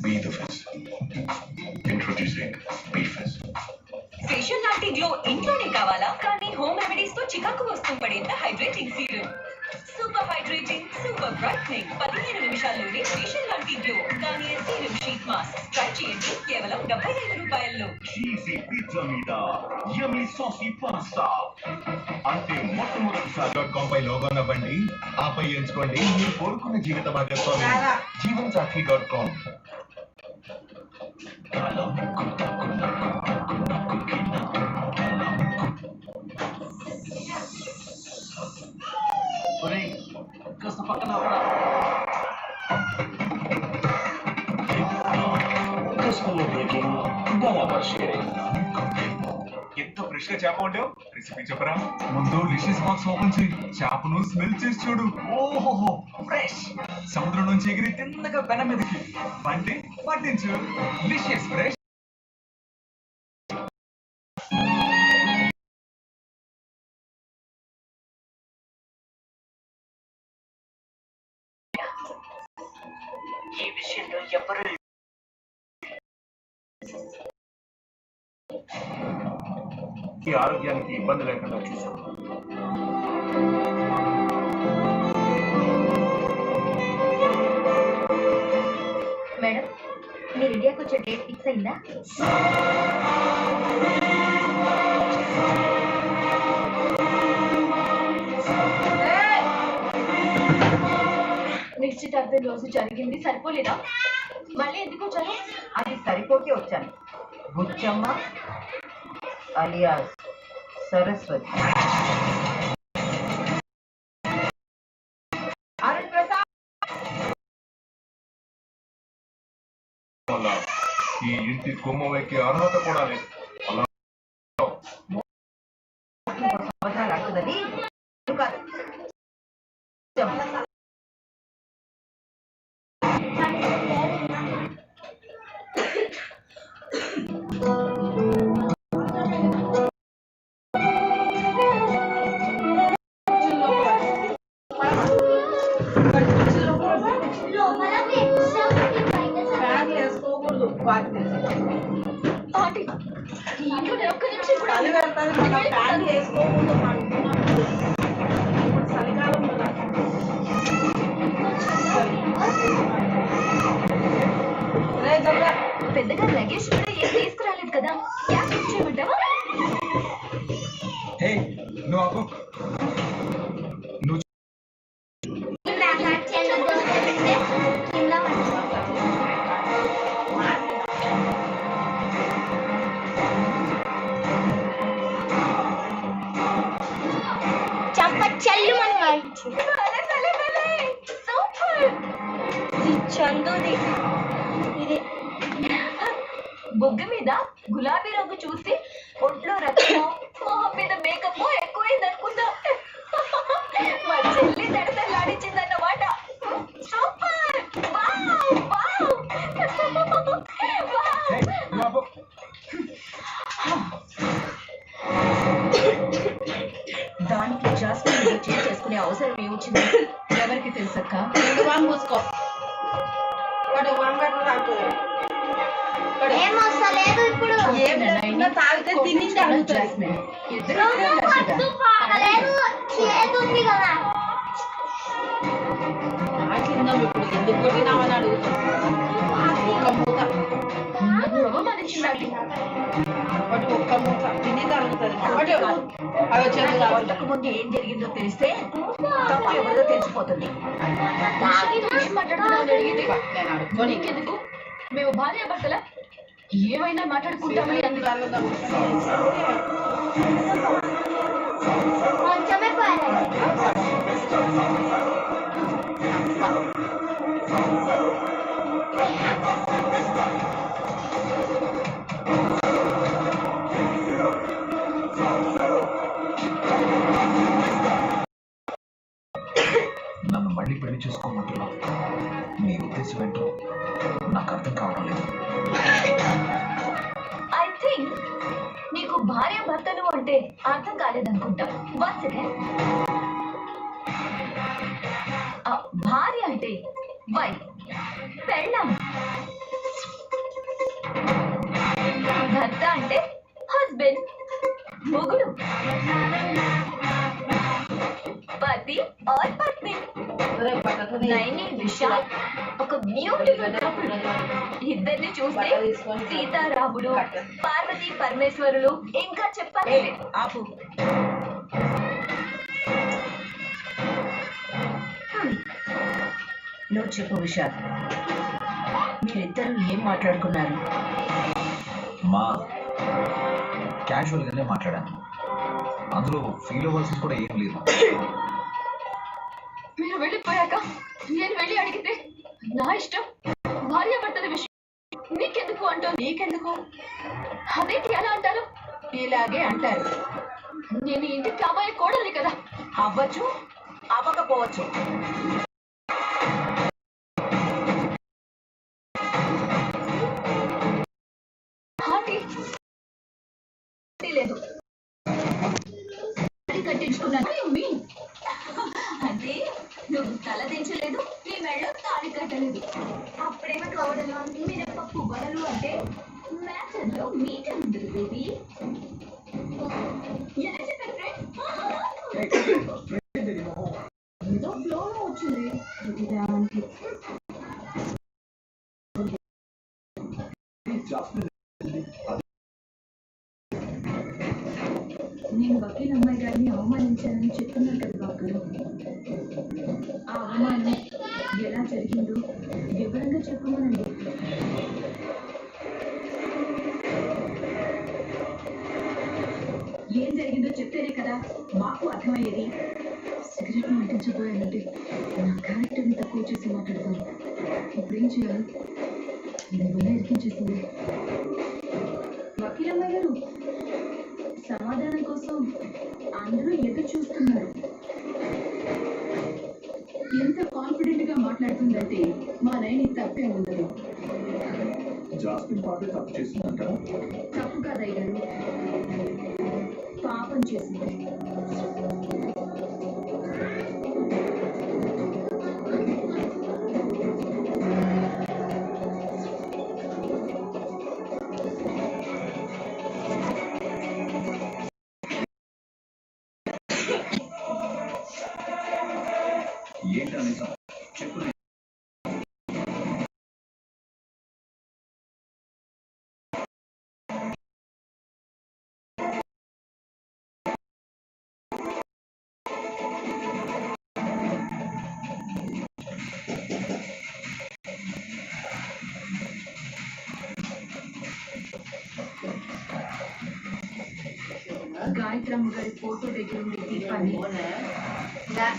Be the Fizz. Introducing Be Fizz. Facial లాంటి గ్లో ఇంట్లోనే కావాలా? కానీ హోమ్ రెమెడీస్ తో చికాకు వస్తువు పడేంత hydrating serum. Super hydrating, super brightening, 15 నిమిషాల్లోనే ఫేషియల్ లాంటి గ్లో. కానీ సీరం షీట్ మాస్క్ ట్రై చేయండి కేవలం 75 రూపాయల్లో. చీజీ పిజ్జా మీద యమ్మీ సాసీ పాస్తా అంటే మొట్టమొదటిసారి .com పై లాగిన్ అవ్వండి. ఆపై ఎంచుకోండి మీరు కోరుకున్న జీవిత భాగస్వామి. జీవన్సాథి.com. కాస్త పక్కన ఎంత ఫ్రెష్ గా చేప ఉండేవు. రెసిపీ చెప్పరా? ముందు లిషియస్ బాక్స్ ఓపెన్ చేయి. చేపను స్మెల్ చేసి చూడు. ఓహో ఫ్రెష్. సముద్రం నుంచి ఎగిరి తిన్నగా పెన మీదకి వండి పట్టించు. లిషియస్ ఫ్రెష్. ఈ విషయంలో ఎవరు ఈ ఆరోగ్యానికి ఇబ్బంది లేకుండా చూసుకో. మేడం, మీరు ఇండియాకి వచ్చే డేట్ ఫిక్స్ అయిందా? నిశ్చితార్థం రోజు జరిగింది సరిపోలేదా? మళ్ళీ ఎందుకు వచ్చాను? అది సరిపోకే వచ్చాను. బుచ్చమ్మ అలియాస్ సరస్వతి. అరుణ్ ప్రసాద్. ఈ ఇంటి కొమ్మ ఎక్కే అర్హత కూడా లేదు. అలా సంవత్సరాలు అంటున్నది కాదు. పెద్దగా లగేజ్ కూడా ఏం తీసుకురాలేదు కదా, క్యాబ్ బుక్ చేయమంటావా? నువ్వు బొగ్గ మీద గులాబీ రంగు చూసి ఒంట్లో రక్తం, మొహం మీద మేకప్ ఎక్కువైంది అనుకుందా. మా చెల్లి తడతలాడించిందన్నమాట. సూపర్. దానికి జాస్మిన్ చేంజ్ చేసుకునే అవసరం ఏమొచ్చింది? ఎవరికి తెలుసక్క? మూసుకో. ఏమొస్తలేదు ఇప్పుడు. తాగితే తినింది అడుగుతుంది. చేతుంది కదా తిందాం ఇప్పుడు. ఎందుకు కొట్టినామని అడుగుతాం. ఒక్క మూత ఒకటి, ఒక్క మూత తినేది అడుగుతుంది. వంటకు ముందు ఏం జరిగిందో తెలిస్తే తప్పు ఎవరిదో తెలిసిపోతుంది. ఇంకెందుకు? మేము భార్య భర్తల ఏమైనా మాట్లాడుకుంటామని కొంచెమే భార్య భర్తలు అంటే అర్థం కాలేదనుకుంటా. One second. భార్య అంటే వైఫ్, పెళ్ళాం. భర్త అంటే హస్బెండ్, మొగుడు. పతి ఆర్ పత్ని. నైని విశాల్ ఒక బ్యూటిఫుల్ కపుల్. ఇద్దరిని చూస్తే సీతారాముడు, పార్వతీ పరమేశ్వరులు ఇంకా చెప్పాలి. ఆపు. నువ్వు చెప్పు విశాల్, మీరిద్దరు ఏం మాట్లాడుకున్నారు? మా క్యాజువల్గానే మాట్లాడాను, అందులో ఫీల్ అవ్వాల్సింది కూడా ఏం లేదు. మీరు వెళ్ళిపోయాక నేను వెళ్ళి అడిగితే నా ఇష్టం, భార్య భర్తల విషయం నీకెందుకు అంటారు? నీకెందుకు? అదేంటి ఎలా అంటారు? ఇలాగే అంటారు. నేను ఇంటికి కాబోయే కోడలి కదా. అవ్వచ్చు, అవ్వకపోవచ్చు. లేదు కట్టించుకున్నాను. అంటే నువ్వు తల దించలేదు, నీ మెళ్ళో తాళి కట్టలేదు. అప్పుడేమో కావడలా మినపప్పు వడలు అంటే మ్యాచర్లో మీటర్ ఉండదు బేబీ. ఎలా చెప్పారు ఏదో ఫ్లోలో వచ్చింది. నేను వకీల్ అమ్మాయి గారిని అవమానించానని చెప్తున్నాను కదా బాబు. ఆ అవమానం ఎలా జరిగిందో వివరంగా చెప్పమనండి. ఏం జరిగిందో చెప్తేనే కదా మాకు అర్థమయ్యేది. సిగరెట్ అంటించబోయానంటే నా క్యారెక్టర్ని తక్కువ చేసి మాట్లాడతాను. ఇప్పుడేం చేయాలి? ఇది వల్ల ఇరికించేసింది. వకీల్ అమ్మాయి గారు, సమాధానం కోసం అందరూ ఎదురు చూస్తున్నారు. ఎంత కాన్ఫిడెంట్ గా మాట్లాడుతుందంటే మా నైని తప్పే ఉండదు. జాస్మిన్ పాపే తప్పు చేసిందంటారా? తప్పు కాదయ్య గారు, పాపం చేసింది. ఏంటని చెప్పు. గాయత్రమ్మ గారి ఫోటో దగ్గర ఉండే దీపాన్ని